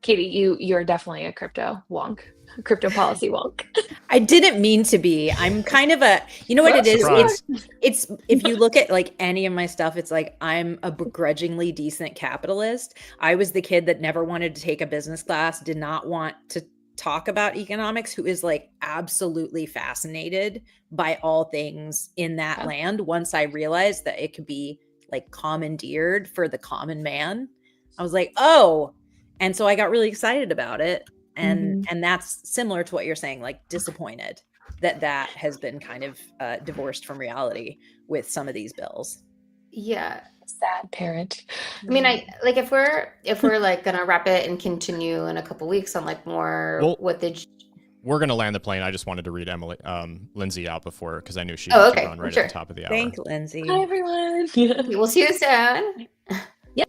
Katie, you're definitely a crypto wonk, crypto policy wonk. I didn't mean to be. I'm kind of what it is? It's if you look at like any of my stuff, it's like I'm a begrudgingly decent capitalist. I was the kid that never wanted to take a business class, did not want to talk about economics, who is like absolutely fascinated by all things in that land. Once I realized that it could be like commandeered for the common man, I was like, oh. And so I got really excited about it. And that's similar to what you're saying, like disappointed that has been kind of divorced from reality with some of these bills. Yeah. Sad parent. I mean, if we're like gonna wrap it and continue in a couple weeks on like more we're gonna land the plane. I just wanted to read Lindsay out before, because I knew she was on right at the top of the hour. Thank Lindsay. Hi everyone. We'll see you soon. Yep.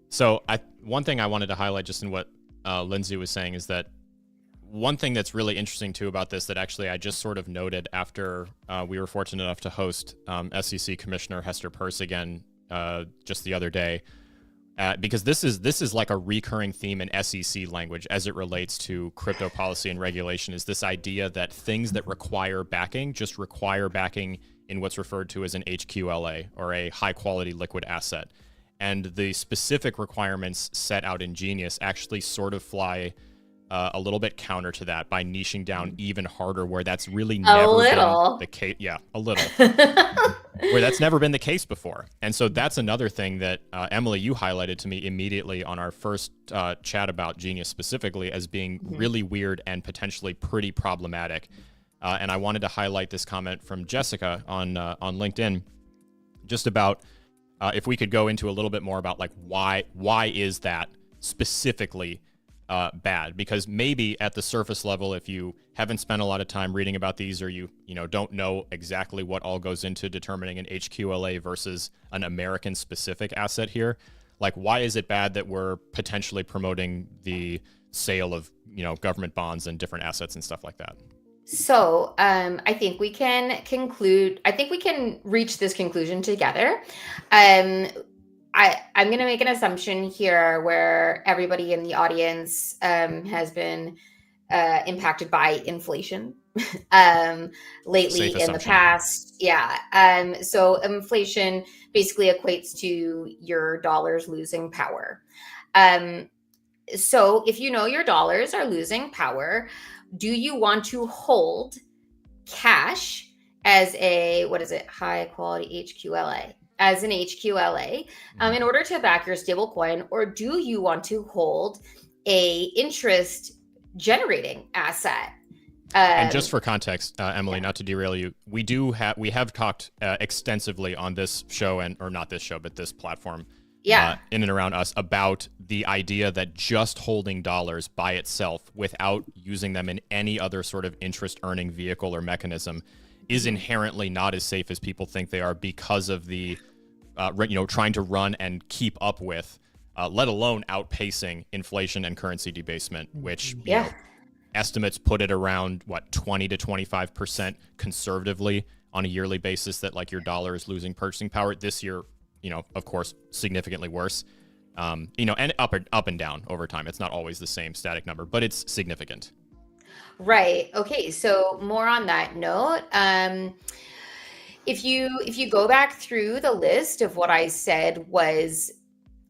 So one thing I wanted to highlight just in what Lindsay was saying is that one thing that's really interesting too about this that actually I just sort of noted after we were fortunate enough to host SEC Commissioner Hester Peirce again just the other day, because this is like a recurring theme in SEC language as it relates to crypto policy and regulation, is this idea that things that require backing just require backing in what's referred to as an HQLA, or a high quality liquid asset. and the specific requirements set out in Genius actually sort of fly a little bit counter to that by niching down even harder, where that's really never been the case. Yeah, a little. Where that's never been the case before. And so that's another thing that, Emily, you highlighted to me immediately on our first chat about Genius specifically as being really weird and potentially pretty problematic. And I wanted to highlight this comment from Jessica on LinkedIn, just about if we could go into a little bit more about like why is that specifically bad? Because maybe at the surface level, if you haven't spent a lot of time reading about these, or you don't know exactly what all goes into determining an HQLA versus an American specific asset here, like why is it bad that we're potentially promoting the sale of government bonds and different assets and stuff like that? So I think we can reach this conclusion together. I'm going to make an assumption here where everybody in the audience has been impacted by inflation lately in the past. Yeah. So inflation basically equates to your dollars losing power. So if your dollars are losing power, do you want to hold cash as a, high quality HQLA? As an HQLA, in order to back your stable coin, or do you want to hold a interest generating asset? And just for context, Emily, not to derail you, we have talked extensively on this show, or not this show, but this platform, in and around us, about the idea that just holding dollars by itself without using them in any other sort of interest earning vehicle or mechanism is inherently not as safe as people think they are, because of the, trying to run and keep up with, let alone outpacing inflation and currency debasement, which estimates put it around 20 to 25% conservatively on a yearly basis, that like your dollar is losing purchasing power. This year, of course, significantly worse. And up and down over time. It's not always the same static number, but it's significant. Right. Okay. So more on that note, if you go back through the list of what I said was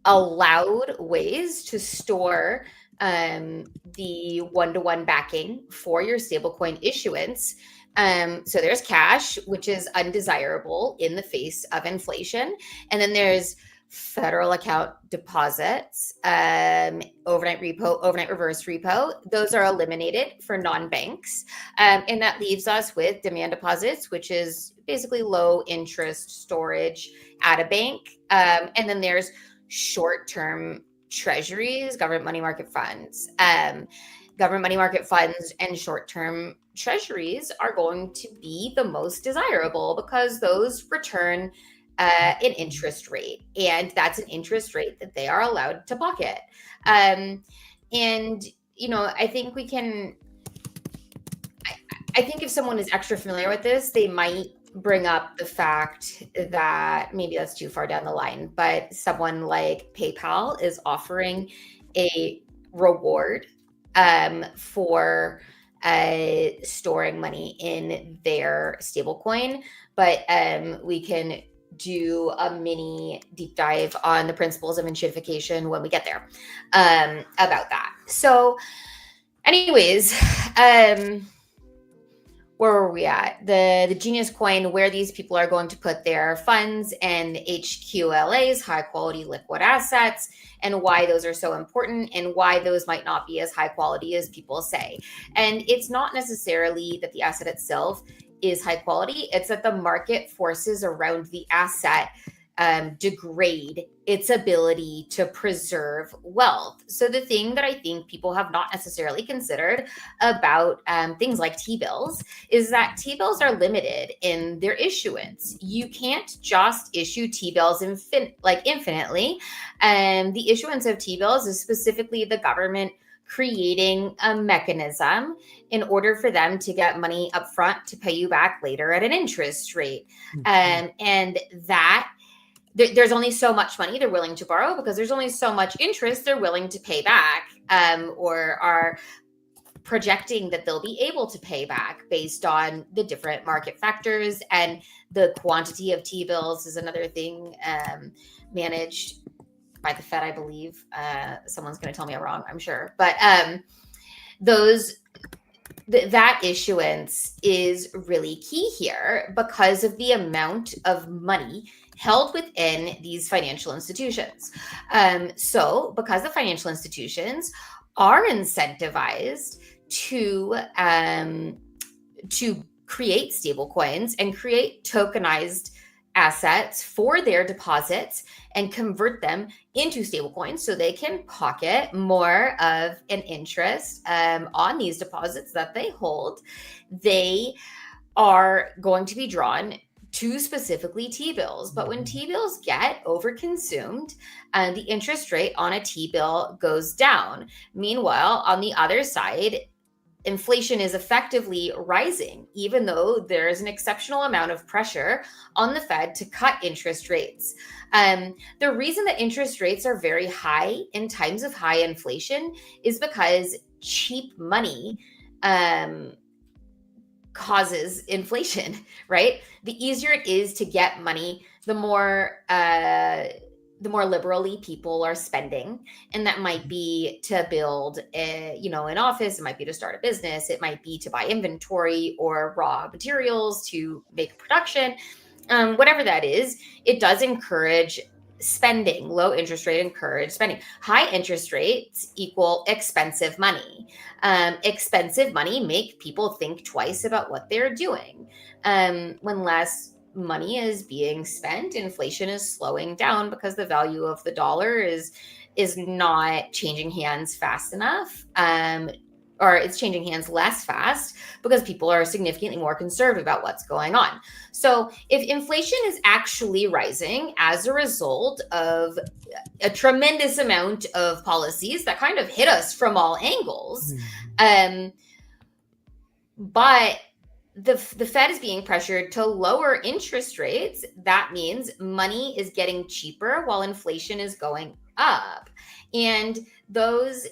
allowed ways to store the one-to-one backing for your stablecoin issuance. So there's cash, which is undesirable in the face of inflation. And then there's federal account deposits, overnight repo, overnight reverse repo. Those are eliminated for non-banks. And that leaves us with demand deposits, which is basically low interest storage at a bank. And then there's short-term treasuries, government money market funds. Government money market funds and short-term treasuries are going to be the most desirable because those return an interest rate, and that's an interest rate that they are allowed to pocket. And I think we can. I think if someone is extra familiar with this, they might bring up the fact that maybe that's too far down the line, but someone like PayPal is offering a reward for storing money in their stablecoin. But we can do a mini deep dive on the principles of inchinification when we get there about that. So anyways, where were we at? The Genius coin, where these people are going to put their funds and HQLAs, high quality liquid assets, and why those are so important and why those might not be as high quality as people say. And it's not necessarily that the asset itself is high quality. It's that the market forces around the asset degrade its ability to preserve wealth. So the thing that I think people have not necessarily considered about things like T-bills is that T-bills are limited in their issuance. You can't just issue T-bills infinitely. The issuance of T-bills is specifically the government creating a mechanism in order for them to get money up front to pay you back later at an interest rate. And that there's only so much money they're willing to borrow because there's only so much interest they're willing to pay back, or are projecting that they'll be able to pay back based on the different market factors. And the quantity of T-bills is another thing managed by the Fed, I believe. Someone's going to tell me I'm wrong, I'm sure. But that issuance is really key here because of the amount of money held within these financial institutions. So because the financial institutions are incentivized to create stable coins and create tokenized assets for their deposits and convert them into stable coins so they can pocket more of an interest on these deposits that they hold, they are going to be drawn to specifically T-bills. But when T-bills get overconsumed, the interest rate on a T-bill goes down. Meanwhile, on the other side, inflation is effectively rising, even though there is an exceptional amount of pressure on the Fed to cut interest rates. The reason that interest rates are very high in times of high inflation is because cheap money causes inflation, right? The easier it is to get money, the more liberally people are spending. And that might be to build an office, it might be to start a business, it might be to buy inventory or raw materials to make production. Whatever that is, it does encourage spending. Low interest rate encourage spending. High interest rates equal expensive money. Expensive money make people think twice about what they're doing. When less money is being spent, inflation is slowing down because the value of the dollar is not changing hands fast enough, or it's changing hands less fast because people are significantly more conservative about what's going on. So if inflation is actually rising as a result of a tremendous amount of policies that kind of hit us from all angles, but the Fed is being pressured to lower interest rates, that means money is getting cheaper while inflation is going up. And those,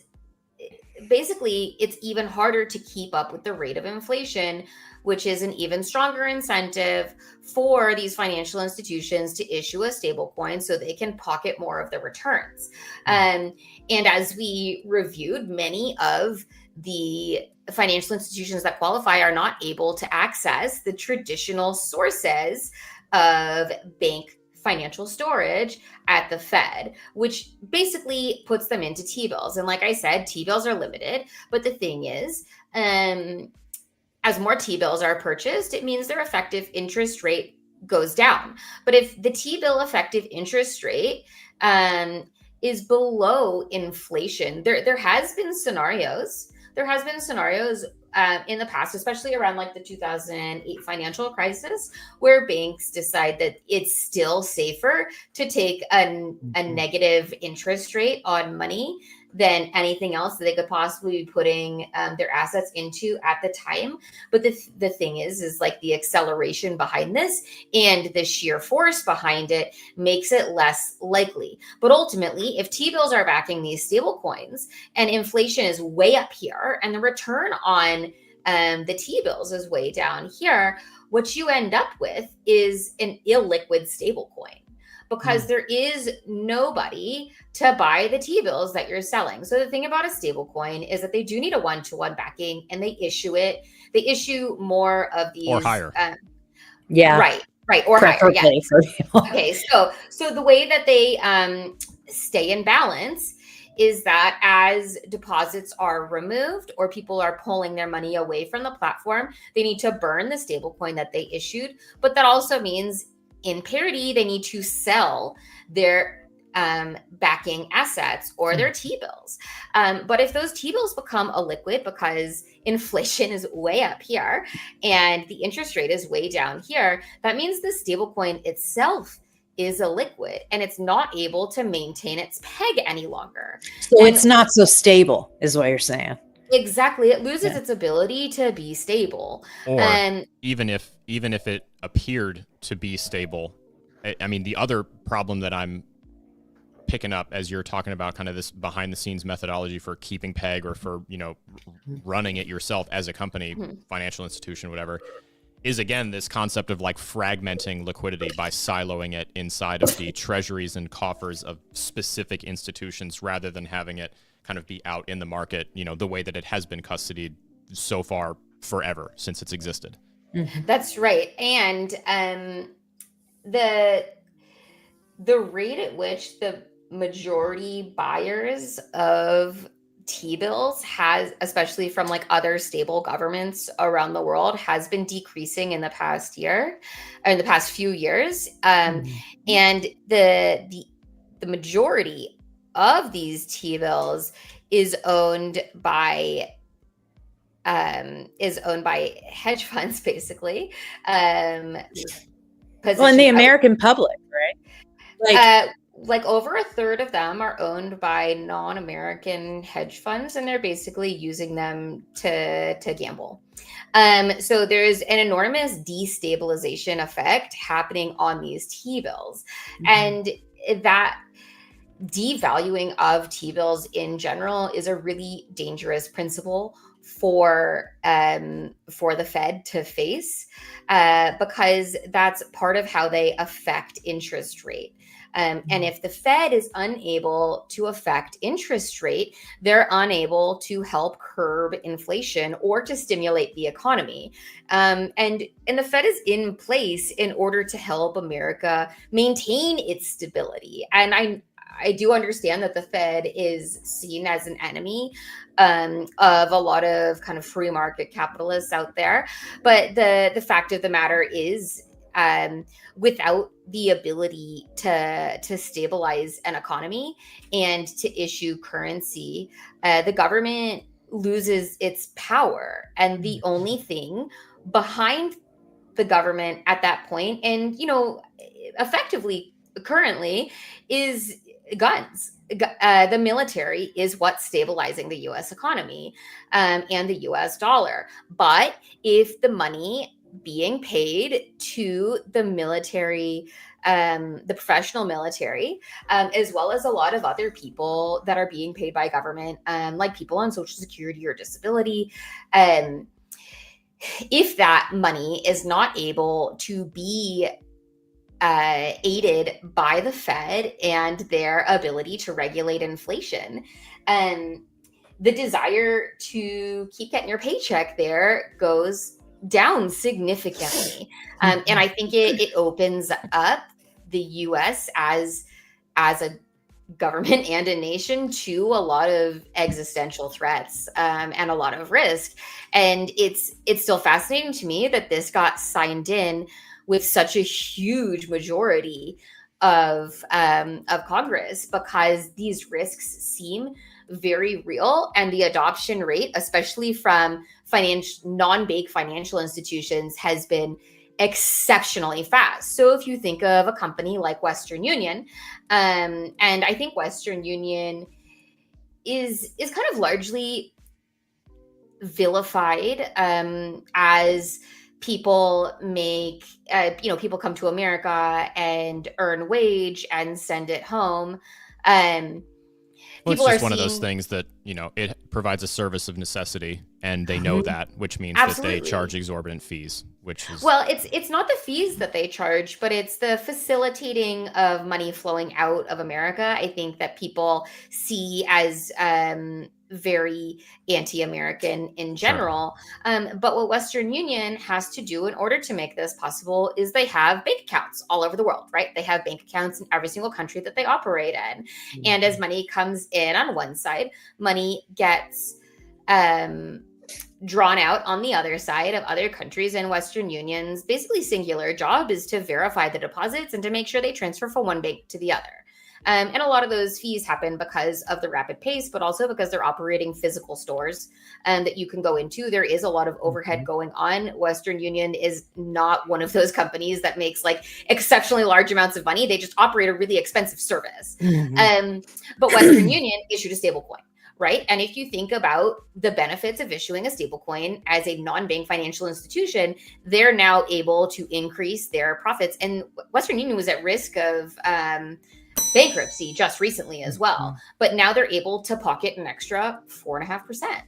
basically, it's even harder to keep up with the rate of inflation, which is an even stronger incentive for these financial institutions to issue a stable coin so they can pocket more of the returns. And as we reviewed, many of the financial institutions that qualify are not able to access the traditional sources of bank financial storage at the Fed, which basically puts them into T-bills. And like I said, T-bills are limited. But the thing is, as more T-bills are purchased, it means their effective interest rate goes down. But if the T-bill effective interest rate is below inflation, there has been scenarios in the past, especially around like the 2008 financial crisis, where banks decide that it's still safer to take a negative interest rate on money than anything else that they could possibly be putting their assets into at the time. But the thing is like the acceleration behind this and the sheer force behind it makes it less likely. But ultimately, if T-bills are backing these stable coins and inflation is way up here and the return on the T-bills is way down here, what you end up with is an illiquid stable coin, because there is nobody to buy the T-bills that you're selling. So the thing about a stable coin is that they do need a one-to-one backing, and they issue more of these. Or higher. Right. Or higher. Yeah. Okay. So the way that they stay in balance is that as deposits are removed or people are pulling their money away from the platform, they need to burn the stable coin that they issued. But that also means in parity, they need to sell their backing assets or their T-bills. But if those T-bills become illiquid because inflation is way up here and the interest rate is way down here, that means the stablecoin itself is illiquid and it's not able to maintain its peg any longer. So it's not so stable, is what you're saying. Exactly. It loses its ability to be stable. Or even if it appeared to be stable, I mean, the other problem that I'm picking up as you're talking about kind of this behind the scenes methodology for keeping peg or for, running it yourself as a company, financial institution, whatever, is again this concept of like fragmenting liquidity by siloing it inside of the treasuries and coffers of specific institutions rather than having it kind of be out in the market, the way that it has been custodied so far forever since it's existed. That's right. And the rate at which the majority buyers of T-bills has, especially from like other stable governments around the world, has been decreasing in the past year, or in the past few years. And the majority of these T-bills is owned by hedge funds, basically. In the American public, right? Like over a third of them are owned by non-American hedge funds, and they're basically using them to gamble. So there's an enormous destabilization effect happening on these T-bills. And that devaluing of T-bills in general is a really dangerous principle for the Fed to face, because that's part of how they affect interest rate. And if the Fed is unable to affect interest rate, they're unable to help curb inflation or to stimulate the economy. And the Fed is in place in order to help America maintain its stability. And I do understand that the Fed is seen as an enemy of a lot of kind of free market capitalists out there. But the fact of the matter is, without the ability to stabilize an economy and to issue currency, the government loses its power. And the only thing behind the government at that point, and effectively currently, is guns. The military is what's stabilizing the U.S. economy and the U.S. dollar. But if the money being paid to the military, the professional military, as well as a lot of other people that are being paid by government, like people on Social Security or disability, if that money is not able to be aided by the Fed and their ability to regulate inflation, the desire to keep getting your paycheck there goes down significantly. And I think it opens up the U.S. as a government and a nation to a lot of existential threats and a lot of risk. And it's still fascinating to me that this got signed in with such a huge majority of Congress, because these risks seem very real, and the adoption rate, especially from non-bank financial institutions, has been exceptionally fast. So if you think of a company like Western Union, and I think Western Union is kind of largely vilified as people people come to America and earn wage and send it home. It's just one of those things that, it provides a service of necessity, and they know that, which means Absolutely. that they charge exorbitant fees, which is... Well, it's not the fees that they charge, but it's the facilitating of money flowing out of America. I think that people see as very anti-American in general. Sure. But what Western Union has to do in order to make this possible is they have bank accounts all over the world, right? They have bank accounts in every single country that they operate in. Mm-hmm. And as money comes in on one side, money gets drawn out on the other side of other countries, and Western Union's basically singular job is to verify the deposits and to make sure they transfer from one bank to the other. And a lot of those fees happen because of the rapid pace, but also because they're operating physical stores that you can go into. There is a lot of overhead going on. Western Union is not one of those companies that makes like exceptionally large amounts of money. They just operate a really expensive service. Mm-hmm. But Western Union issued a stablecoin. Right. And if you think about the benefits of issuing a stablecoin as a non-bank financial institution, they're now able to increase their profits. And Western Union was at risk of bankruptcy just recently as well. But now they're able to pocket an extra 4.5%.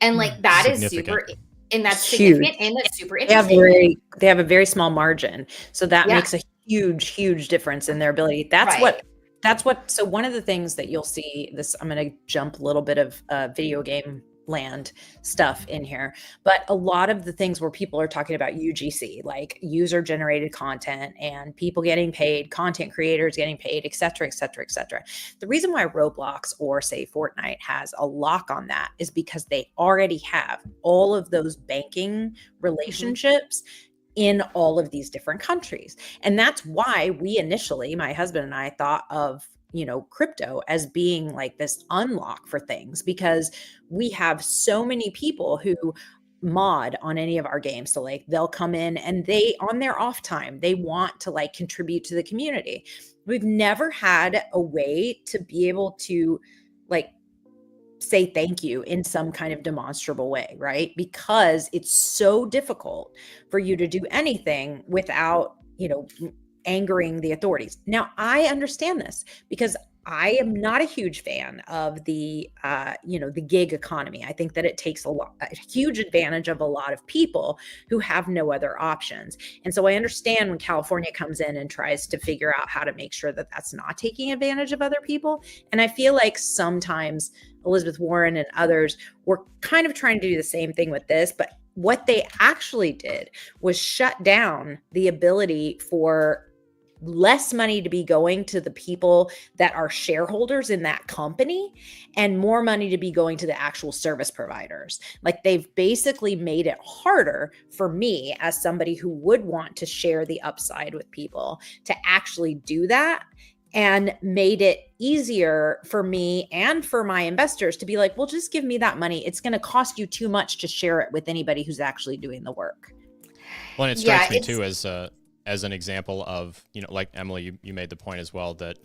And like that is super And that's huge. significant and that's super interesting. They have a very small margin. So that Yeah. makes a huge difference in their ability. That's what, so one of the things that you'll see this, I'm going to jump a little bit of video game land stuff in here, but a lot of the things where people are talking about UGC, like user generated content and people getting paid, content creators getting paid, et cetera, et cetera, et cetera. The reason why Roblox or say Fortnite has a lock on that is because they already have all of those banking relationships in all of these different countries. And that's why we initially, my husband and I, thought of crypto as being like this unlock for things, because we have so many people who mod on any of our games. So like they'll come in and they, on their off time, they want to like contribute to the community. We've never had a way to be able to like say thank you in some kind of demonstrable way, right? Because it's so difficult for you to do anything without, angering the authorities. Now, I understand this because I am not a huge fan of the, the gig economy. I think that it takes a huge advantage of a lot of people who have no other options. And so I understand when California comes in and tries to figure out how to make sure that that's not taking advantage of other people. And I feel like sometimes Elizabeth Warren and others were kind of trying to do the same thing with this, but what they actually did was shut down the ability for less money to be going to the people that are shareholders in that company and more money to be going to the actual service providers. Like they've basically made it harder for me as somebody who would want to share the upside with people to actually do that, and made it easier for me and for my investors to be like, well, just give me that money. It's going to cost you too much to share it with anybody who's actually doing the work. Well, and it strikes me too as an example of, like Emily, you made the point as well that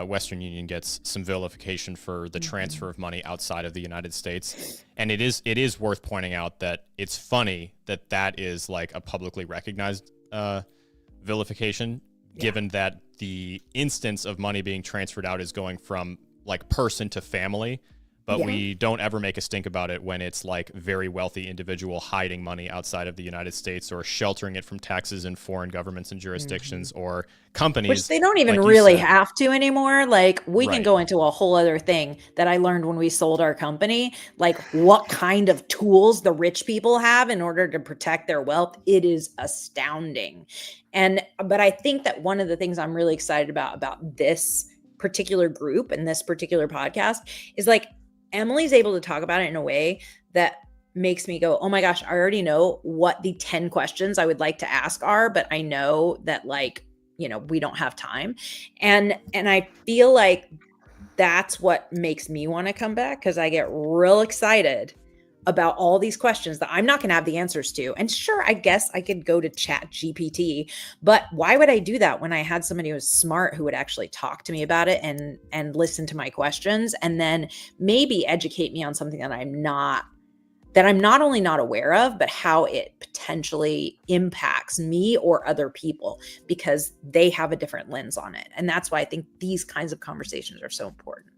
Western Union gets some vilification for the transfer of money outside of the United States. And it is worth pointing out that it's funny that is like a publicly recognized vilification, given that the instance of money being transferred out is going from like person to family. But we don't ever make a stink about it when it's like very wealthy individual hiding money outside of the United States or sheltering it from taxes in foreign governments and jurisdictions or companies. Which they don't even really have to anymore. Like we can go into a whole other thing that I learned when we sold our company, like what kind of tools the rich people have in order to protect their wealth. It is astounding. But I think that one of the things I'm really excited about this particular group and this particular podcast is like, Emily's able to talk about it in a way that makes me go, oh my gosh, I already know what the 10 questions I would like to ask are, but I know that we don't have time. And I feel like that's what makes me want to come back, because I get real excited about all these questions that I'm not going to have the answers to. And sure, I guess I could go to Chat GPT, but why would I do that when I had somebody who was smart who would actually talk to me about it and listen to my questions and then maybe educate me on something that I'm not only not aware of, but how it potentially impacts me or other people because they have a different lens on it. And that's why I think these kinds of conversations are so important.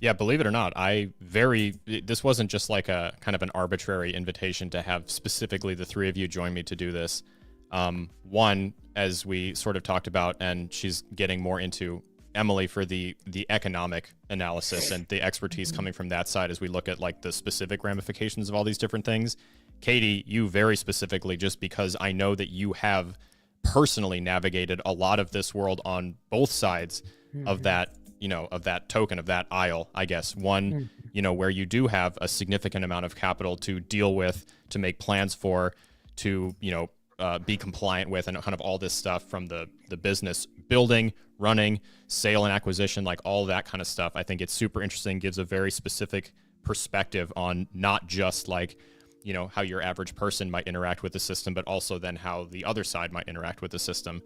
Yeah, believe it or not, this wasn't just like a kind of an arbitrary invitation to have specifically the three of you join me to do this. One, as we sort of talked about, and she's getting more into Emily for the economic analysis and the expertise coming from that side as we look at like the specific ramifications of all these different things. Katie, you very specifically, just because I know that you have personally navigated a lot of this world on both sides of that, of that token, of that aisle, I guess. One, where you do have a significant amount of capital to deal with, to make plans for, to, be compliant with, and kind of all this stuff from the business building, running, sale and acquisition, like all that kind of stuff. I think it's super interesting, gives a very specific perspective on not just like, how your average person might interact with the system, but also then how the other side might interact with the system.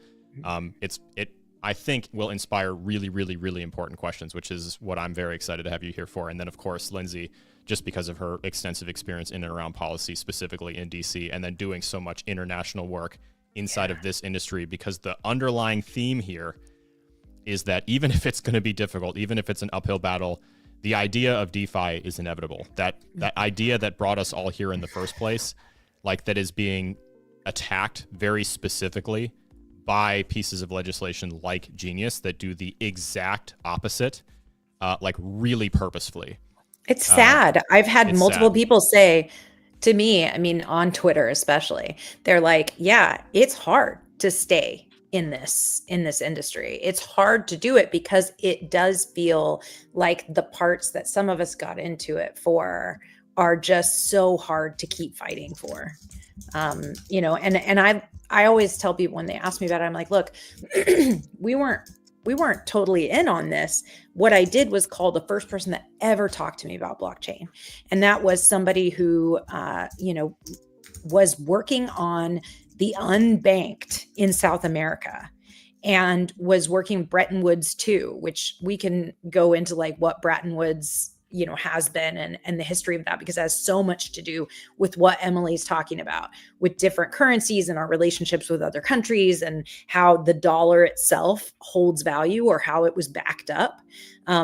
I think will inspire really, really, really important questions, which is what I'm very excited to have you here for. And then, of course, Lindsay, just because of her extensive experience in and around policy, specifically in DC, and then doing so much international work inside of this industry, because the underlying theme here is that even if it's going to be difficult, even if it's an uphill battle, the idea of DeFi is inevitable. That idea that brought us all here in the first place, like that is being attacked very specifically by pieces of legislation like Genius that do the exact opposite, like really purposefully. It's sad. I've had multiple sad. people say to me, I mean, on Twitter especially, they're like, yeah, it's hard to stay in this industry. It's hard to do it because it does feel like the parts that some of us got into it for are just so hard to keep fighting for. You know, and I always tell people when they ask me about it, I'm like, look, we weren't totally in on this. What I did was call the first person that ever talked to me about blockchain. And that was somebody who, you know, was working on the unbanked in South America and was working Bretton Woods too, which we can go into like what Bretton Woods, you know, has been and the history of that, because it has so much to do with what Emily's talking about with different currencies and our relationships with other countries and how the dollar itself holds value or how it was backed up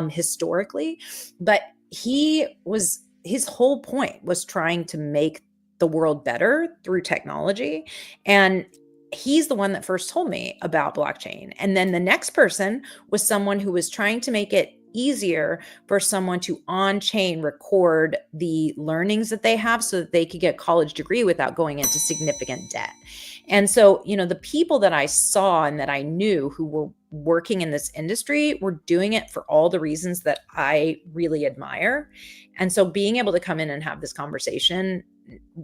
historically. But his whole point was trying to make the world better through technology. And he's the one that first told me about blockchain. And then the next person was someone who was trying to make it easier for someone to on-chain record the learnings that they have so that they could get a college degree without going into significant debt. And so, you know, the people that I saw and that I knew who were working in this industry were doing it for all the reasons that I really admire. And so being able to come in and have this conversation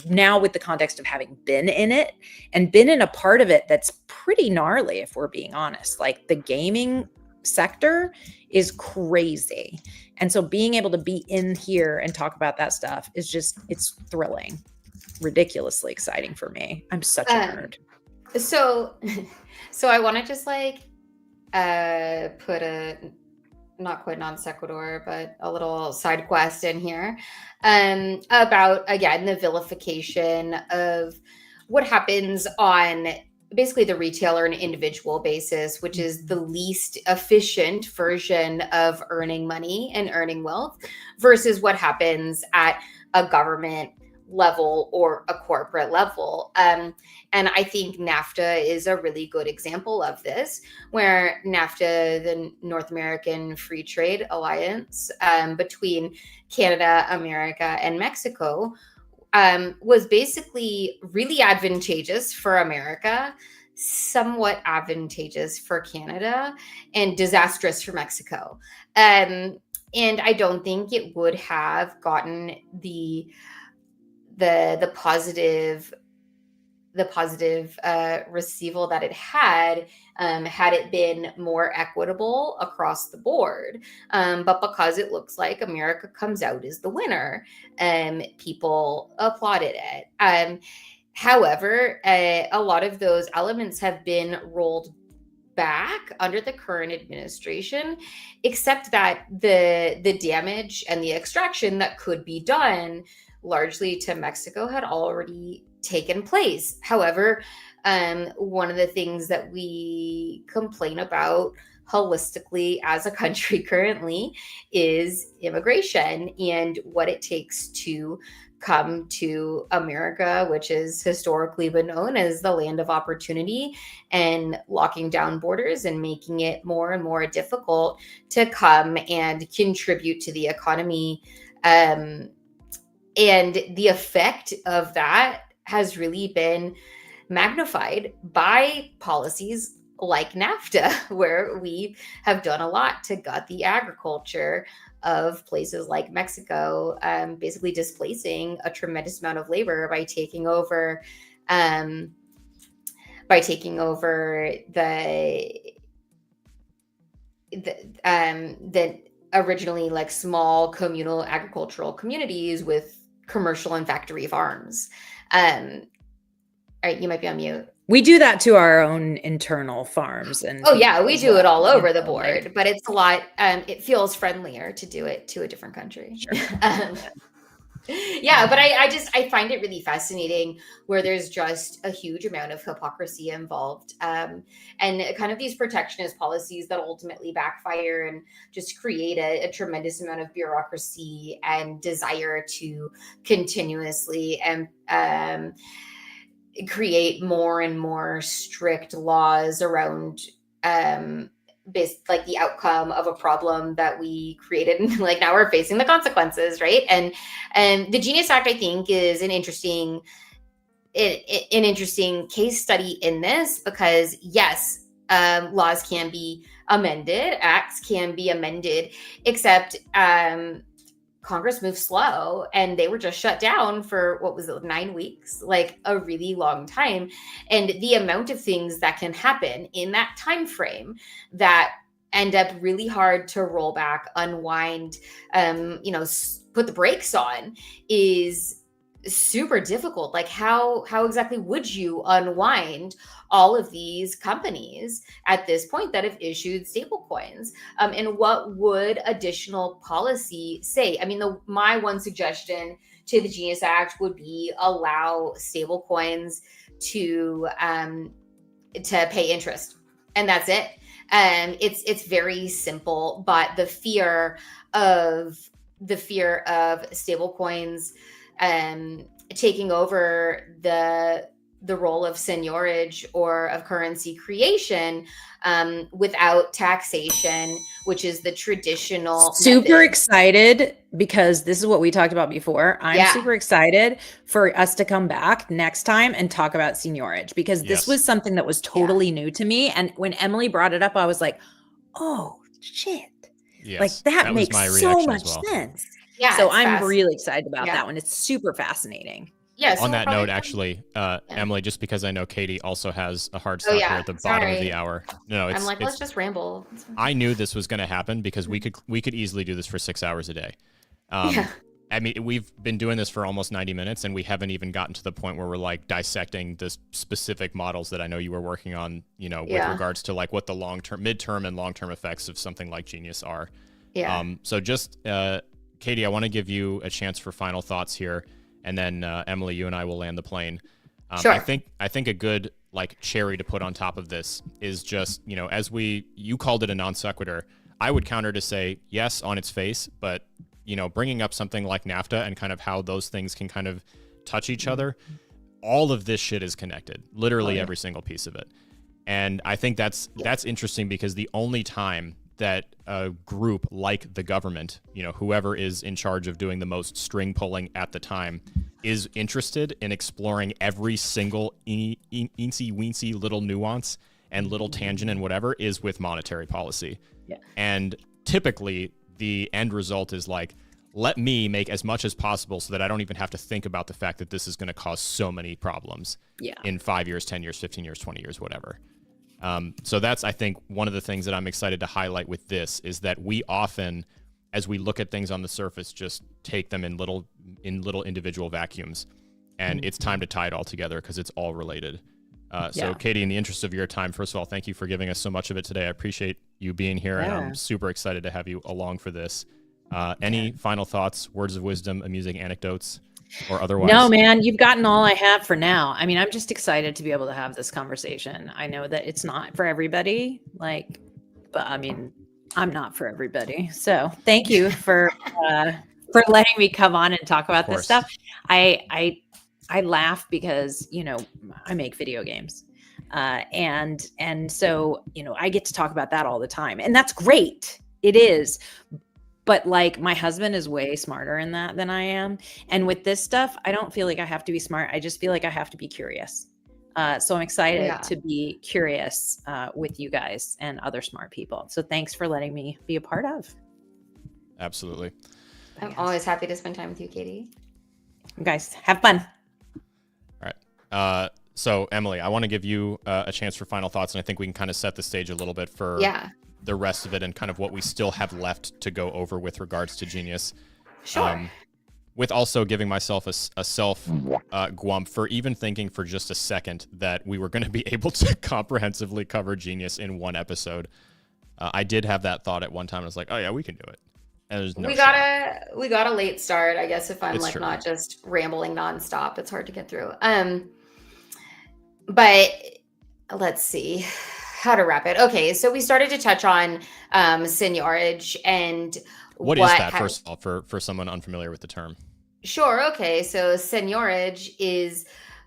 now with the context of having been in it and been in a part of it that's pretty gnarly, if we're being honest, like the gaming sector is crazy. And so being able to be in here and talk about that stuff is just, it's thrilling, ridiculously exciting for me. I'm such a nerd. So I want to just like put a not quite non sequitur, but a little side quest in here about, again, the vilification of what happens on basically the retailer and individual basis, which is the least efficient version of earning money and earning wealth versus what happens at a government level or a corporate level. And I think NAFTA is a really good example of this, where NAFTA, the North American Free Trade Alliance between Canada, America, and Mexico, was basically really advantageous for America, somewhat advantageous for Canada, and disastrous for Mexico. And I don't think it would have gotten the positive receival that it had it been more equitable across the board. But because it looks like America comes out as the winner, people applauded it. However, a lot of those elements have been rolled back under the current administration, except that the damage and the extraction that could be done largely to Mexico had already taken place. However, one of the things that we complain about holistically as a country currently is immigration and what it takes to come to America, which has historically been known as the land of opportunity, and locking down borders and making it more and more difficult to come and contribute to the economy. And the effect of that has really been magnified by policies like NAFTA, where we have done a lot to gut the agriculture of places like Mexico, basically displacing a tremendous amount of labor by taking over the originally like small communal agricultural communities with commercial and factory farms. All right, you might be on mute. We do that to our own internal farms. And oh yeah, we do it all over the board, but it's a lot, it feels friendlier to do it to a different country. Sure. Yeah, but I find it really fascinating where there's just a huge amount of hypocrisy involved, and kind of these protectionist policies that ultimately backfire and just create a tremendous amount of bureaucracy and desire to continuously and create more and more strict laws around based like the outcome of a problem that we created, and like now we're facing the consequences, right? And the Genius Act, I think, is an interesting case study in this, because yes, laws can be amended, acts can be amended, except Congress moved slow, and they were just shut down for, what was it, 9 weeks, like a really long time. And the amount of things that can happen in that time frame that end up really hard to roll back, unwind, put the brakes on is super difficult. Like how exactly would you unwind all of these companies at this point that have issued stable coins? And what would additional policy say? I mean, my one suggestion to the Genius Act would be allow stable coins to pay interest, and that's it. It's very simple, but the fear of stable coins taking over the role of seniorage or of currency creation without taxation, which is the traditional super method. Excited, because this is what we talked about before. I'm super excited for us to come back next time and talk about seniorage, because this was something that was totally new to me. And when Emily brought it up, I was like, oh shit. Like that makes so much sense. Yeah. So I'm really excited about that one. It's super fascinating. Yeah, so on that note, actually, Emily, just because I know Katie also has a hard stop here at the bottom of the hour. No, I'm like, let's just ramble. I knew this was going to happen because we could easily do this for 6 hours a day. I mean, we've been doing this for almost 90 minutes, and we haven't even gotten to the point where we're like dissecting the specific models that I know you were working on, with regards to like what the midterm and long-term effects of something like Genius are. Yeah. So just, Katie, I want to give you a chance for final thoughts here. And then Emily, you and I will land the plane. Sure. I think a good like cherry to put on top of this is just, as you called it a non sequitur, I would counter to say yes on its face, but bringing up something like NAFTA and kind of how those things can kind of touch each other, all of this shit is connected, literally every single piece of it. And I think that's interesting, because the only time that a group like the government, whoever is in charge of doing the most string pulling at the time, is interested in exploring every single eensy weensy little nuance and little tangent and whatever, is with monetary policy. Yeah. And typically the end result is like, let me make as much as possible so that I don't even have to think about the fact that this is going to cause so many problems in 5 years, 10 years, 15 years, 20 years, whatever. So that's, I think, one of the things that I'm excited to highlight with this is that we often, as we look at things on the surface, just take them in little individual vacuums, and it's time to tie it all together because it's all related. So Katie, in the interest of your time, first of all, thank you for giving us so much of it today. I appreciate you being here, and I'm super excited to have you along for this. Any final thoughts, words of wisdom, amusing anecdotes, or otherwise? No, man, you've gotten all I have for now. I mean, I'm just excited to be able to have this conversation. I know that it's not for everybody, but I mean, I'm not for everybody. So thank you for letting me come on and talk about this stuff. I laugh because, I make video games. And so, I get to talk about that all the time, and that's great. It is. But like, my husband is way smarter in that than I am. And with this stuff, I don't feel like I have to be smart. I just feel like I have to be curious. So I'm excited to be curious with you guys and other smart people. So thanks for letting me be a part of. Absolutely. I'm always happy to spend time with you, Katie. You guys have fun. All right. So Emily, I want to give you a chance for final thoughts, and I think we can kind of set the stage a little bit for the rest of it and kind of what we still have left to go over with regards to Genius. Sure. With also giving myself a self gwump for even thinking for just a second that we were going to be able to comprehensively cover Genius in one episode. I did have that thought at one time. I was like, oh yeah, we can do it. And there's no we got a late start, I guess, if I'm It's like true. not just rambling nonstop. It's hard to get through. But let's see how to wrap it. Okay, so we started to touch on seniorage and What is that, first of all, for someone unfamiliar with the term? Sure. Okay. So seniorage is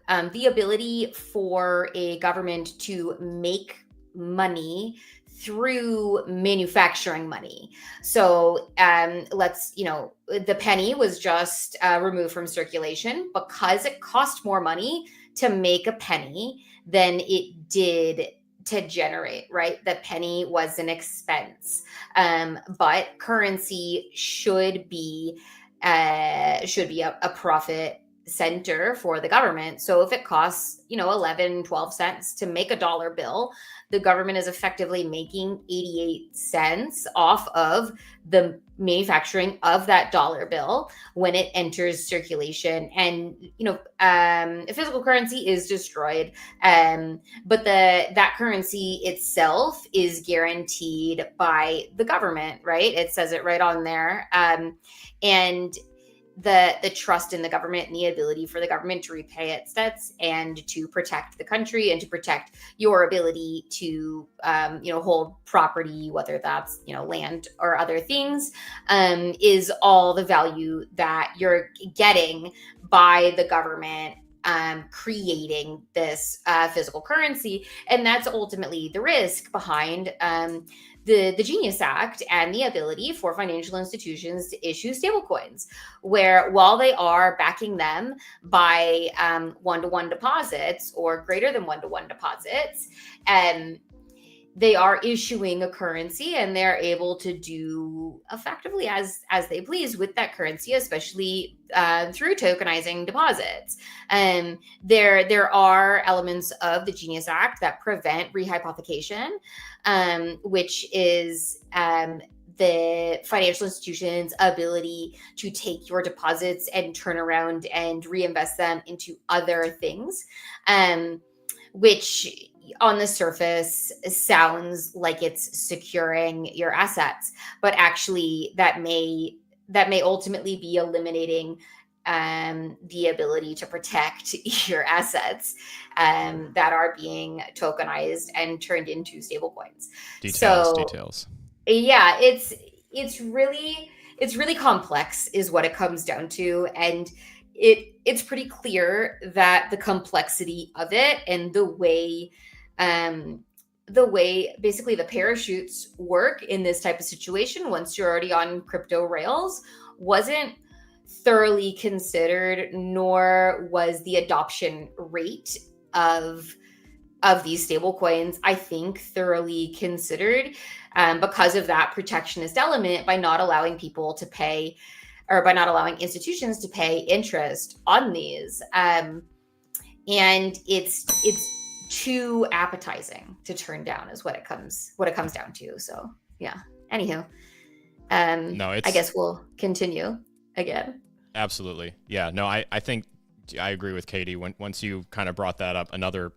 the ability for a government to make money through manufacturing money. So the penny was just removed from circulation because it cost more money to make a penny than it did to generate, right? The penny was an expense. But currency should be a profit center for the government. So if it costs, 11, 12 cents to make a dollar bill, the government is effectively making 88 cents off of the manufacturing of that dollar bill when it enters circulation. And, physical currency is destroyed. But that currency itself is guaranteed by the government, right? It says it right on there. And the trust in the government and the ability for the government to repay its debts and to protect the country and to protect your ability to hold property, whether that's land or other things, is all the value that you're getting by the government creating this physical currency. And that's ultimately the risk behind the Genius Act and the ability for financial institutions to issue stablecoins, where while they are backing them by one-to-one deposits or greater than one-to-one deposits, they are issuing a currency and they're able to do effectively as they please with that currency, especially through tokenizing deposits. There are elements of the Genius Act that prevent rehypothecation, which is the financial institution's ability to take your deposits and turn around and reinvest them into other things, which on the surface sounds like it's securing your assets, but actually that may ultimately be eliminating the ability to protect your assets that are being tokenized and turned into stablecoins. Details. Yeah, it's really complex is what it comes down to. And it's pretty clear that the complexity of it and the way basically the parachutes work in this type of situation, once you're already on crypto rails, wasn't thoroughly considered, nor was the adoption rate of these stable coins, I think, thoroughly considered, because of that protectionist element, by not allowing people to pay, or by not allowing institutions to pay interest on these. And it's too appetizing to turn down is what it comes down to. So yeah. Anywho, I guess we'll continue again. Absolutely. Yeah. No, I think I agree with Katie. Once you kind of brought that up, another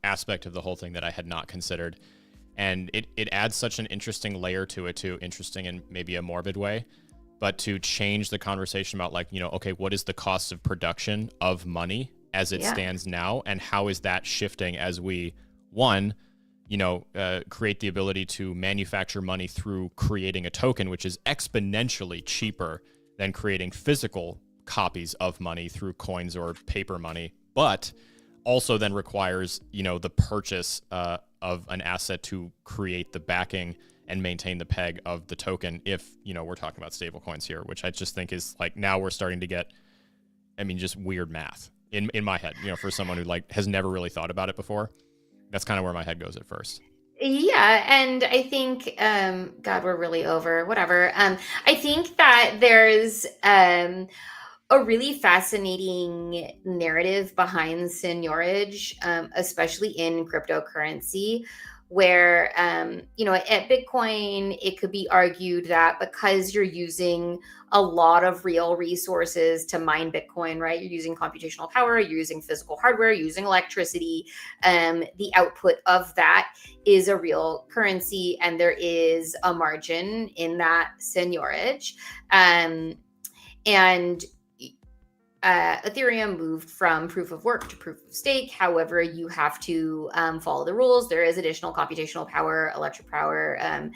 aspect of the whole thing that I had not considered, and it adds such an interesting layer to it too, interesting in maybe a morbid way, but to change the conversation about okay, what is the cost of production of money as it stands now, and how is that shifting as we create the ability to manufacture money through creating a token, which is exponentially cheaper than creating physical copies of money through coins or paper money, but also then requires the purchase of an asset to create the backing and maintain the peg of the token. If we're talking about stable coins here, which I just think is now we're starting to get, just weird math in my head, for someone who has never really thought about it before. That's kind of where my head goes at first. Yeah, and I think, God, we're really over, whatever. I think that there's a really fascinating narrative behind seniorage, especially in cryptocurrency, where, at Bitcoin, it could be argued that because you're using a lot of real resources to mine Bitcoin, right? You're using computational power, you're using physical hardware, you're using electricity. The output of that is a real currency, and there is a margin in that Seniorage. And Ethereum moved from proof of work to proof of stake. However, you have to follow the rules. There is additional computational power, electric power,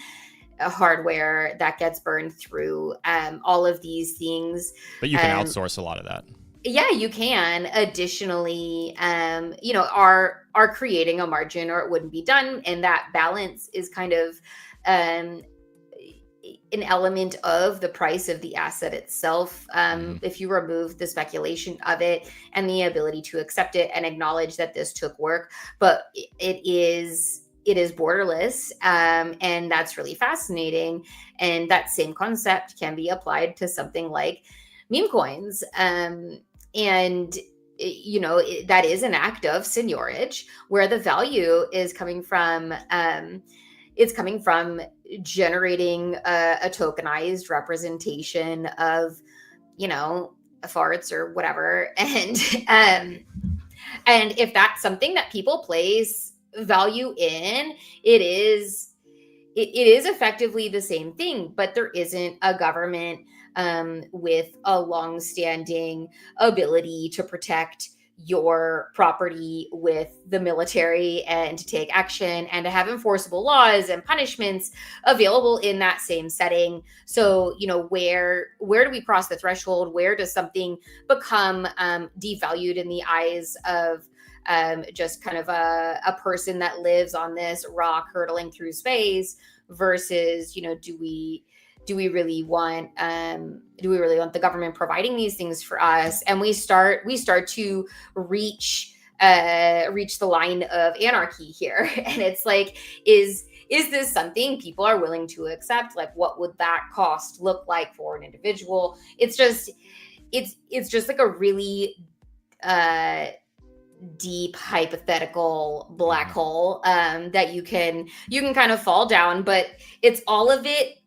hardware that gets burned through all of these things. But you can outsource a lot of that. Yeah, you can. Additionally, are creating a margin, or it wouldn't be done. And that balance is kind of an element of the price of the asset itself. If you remove the speculation of it and the ability to accept it and acknowledge that this took work, but it is borderless, and that's really fascinating. And that same concept can be applied to something like meme coins, and that is an act of Seniorage, where the value is coming from. It's coming from generating a tokenized representation of, farts or whatever. And if that's something that people place value in, it is effectively the same thing, but there isn't a government with a long-standing ability to protect your property with the military and to take action and to have enforceable laws and punishments available in that same setting. So, where do we cross the threshold? Where does something become devalued in the eyes of just kind of a person that lives on this rock hurtling through space versus, do we really want the government providing these things for us? And we start to reach the line of anarchy here. And it's like, is this something people are willing to accept? Like, what would that cost look like for an individual? It's just like a really deep hypothetical black hole that you can kind of fall down, but it's all of it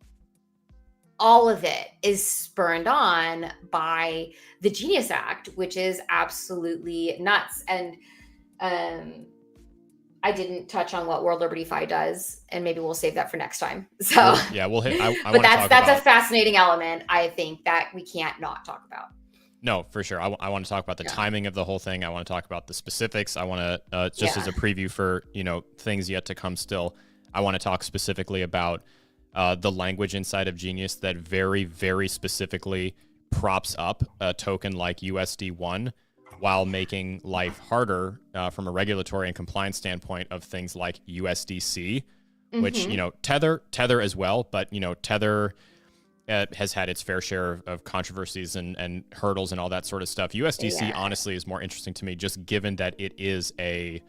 is spurned on by the Genius Act, which is absolutely nuts. And I didn't touch on what World Liberty Fi does, and maybe we'll save that for next time. So we'll hit. But that's a fascinating element, I think, that we can't not talk about. No, for sure. I want to talk about the timing of the whole thing. I want to talk about the specifics. I want to as a preview for things yet to come. Still, I want to talk specifically about the language inside of Genius that very, very specifically props up a token like USD1 while making life harder from a regulatory and compliance standpoint of things like USDC, which, Tether as well, but, Tether has had its fair share of controversies and hurdles and all that sort of stuff. USDC, honestly, is more interesting to me, just given that it is a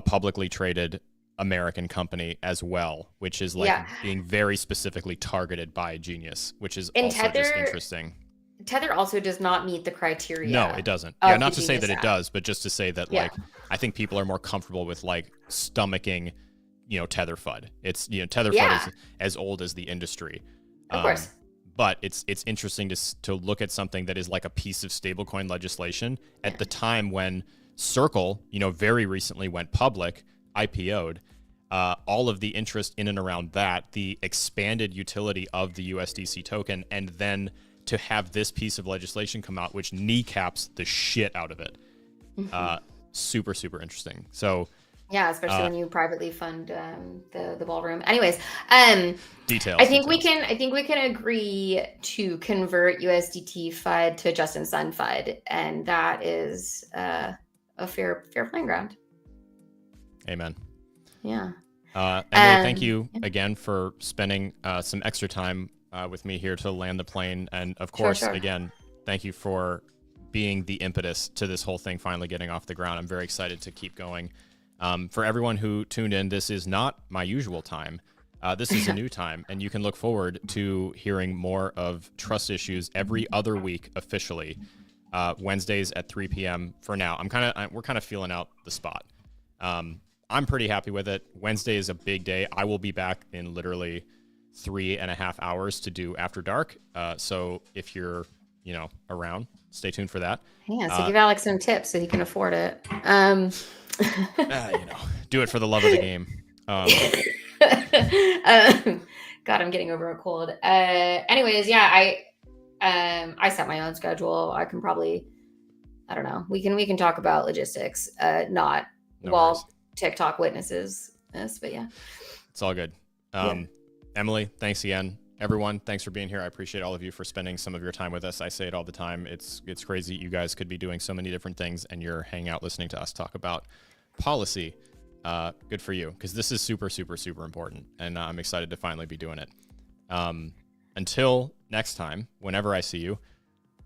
publicly traded American company as well, which is being very specifically targeted by Genius, which is also just interesting. Tether also does not meet the criteria. No, it doesn't. Yeah, not to say that it does, but just to say that I think people are more comfortable with stomaching, Tether FUD. It's Tether FUD is as old as the industry. Of course. But it's interesting to look at something that is like a piece of stablecoin legislation at the time when Circle, very recently went public, IPO'd. All of the interest in and around that, the expanded utility of the USDC token, and then to have this piece of legislation come out, which kneecaps the shit out of it. Super, super interesting. So, yeah, especially when you privately fund the ballroom. Anyways, details. I think we can agree to convert USDT FUD to Just in Sun FUD, and that is a fair playing ground. Amen. Yeah. Emily, thank you again for spending some extra time with me here to land the plane. And of course, again, thank you for being the impetus to this whole thing finally getting off the ground. I'm very excited to keep going. For everyone who tuned in, this is not my usual time. This is a new time, and you can look forward to hearing more of Trust Issues every other week officially, Wednesdays at 3 p.m. for now. We're kind of feeling out the spot. I'm pretty happy with it. Wednesday is a big day. I will be back in literally 3.5 hours to do After Dark. So if you're, around, stay tuned for that. Yeah, so give Alex some tips so he can afford it. Do it for the love of the game. God, I'm getting over a cold. Anyways, yeah, I set my own schedule. I can probably, I don't know. We can talk about logistics, not worries. TikTok witnesses this, but yeah. It's all good. Emily, thanks again. Everyone, thanks for being here. I appreciate all of you for spending some of your time with us. I say it all the time. It's crazy. You guys could be doing so many different things, and you're hanging out listening to us talk about policy. Good for you, because this is super, super, super important, and I'm excited to finally be doing it. Until next time, whenever I see you,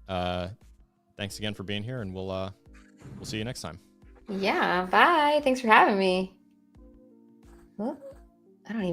thanks again for being here, and we'll see you next time. Yeah, bye. Thanks for having me. Well, I don't even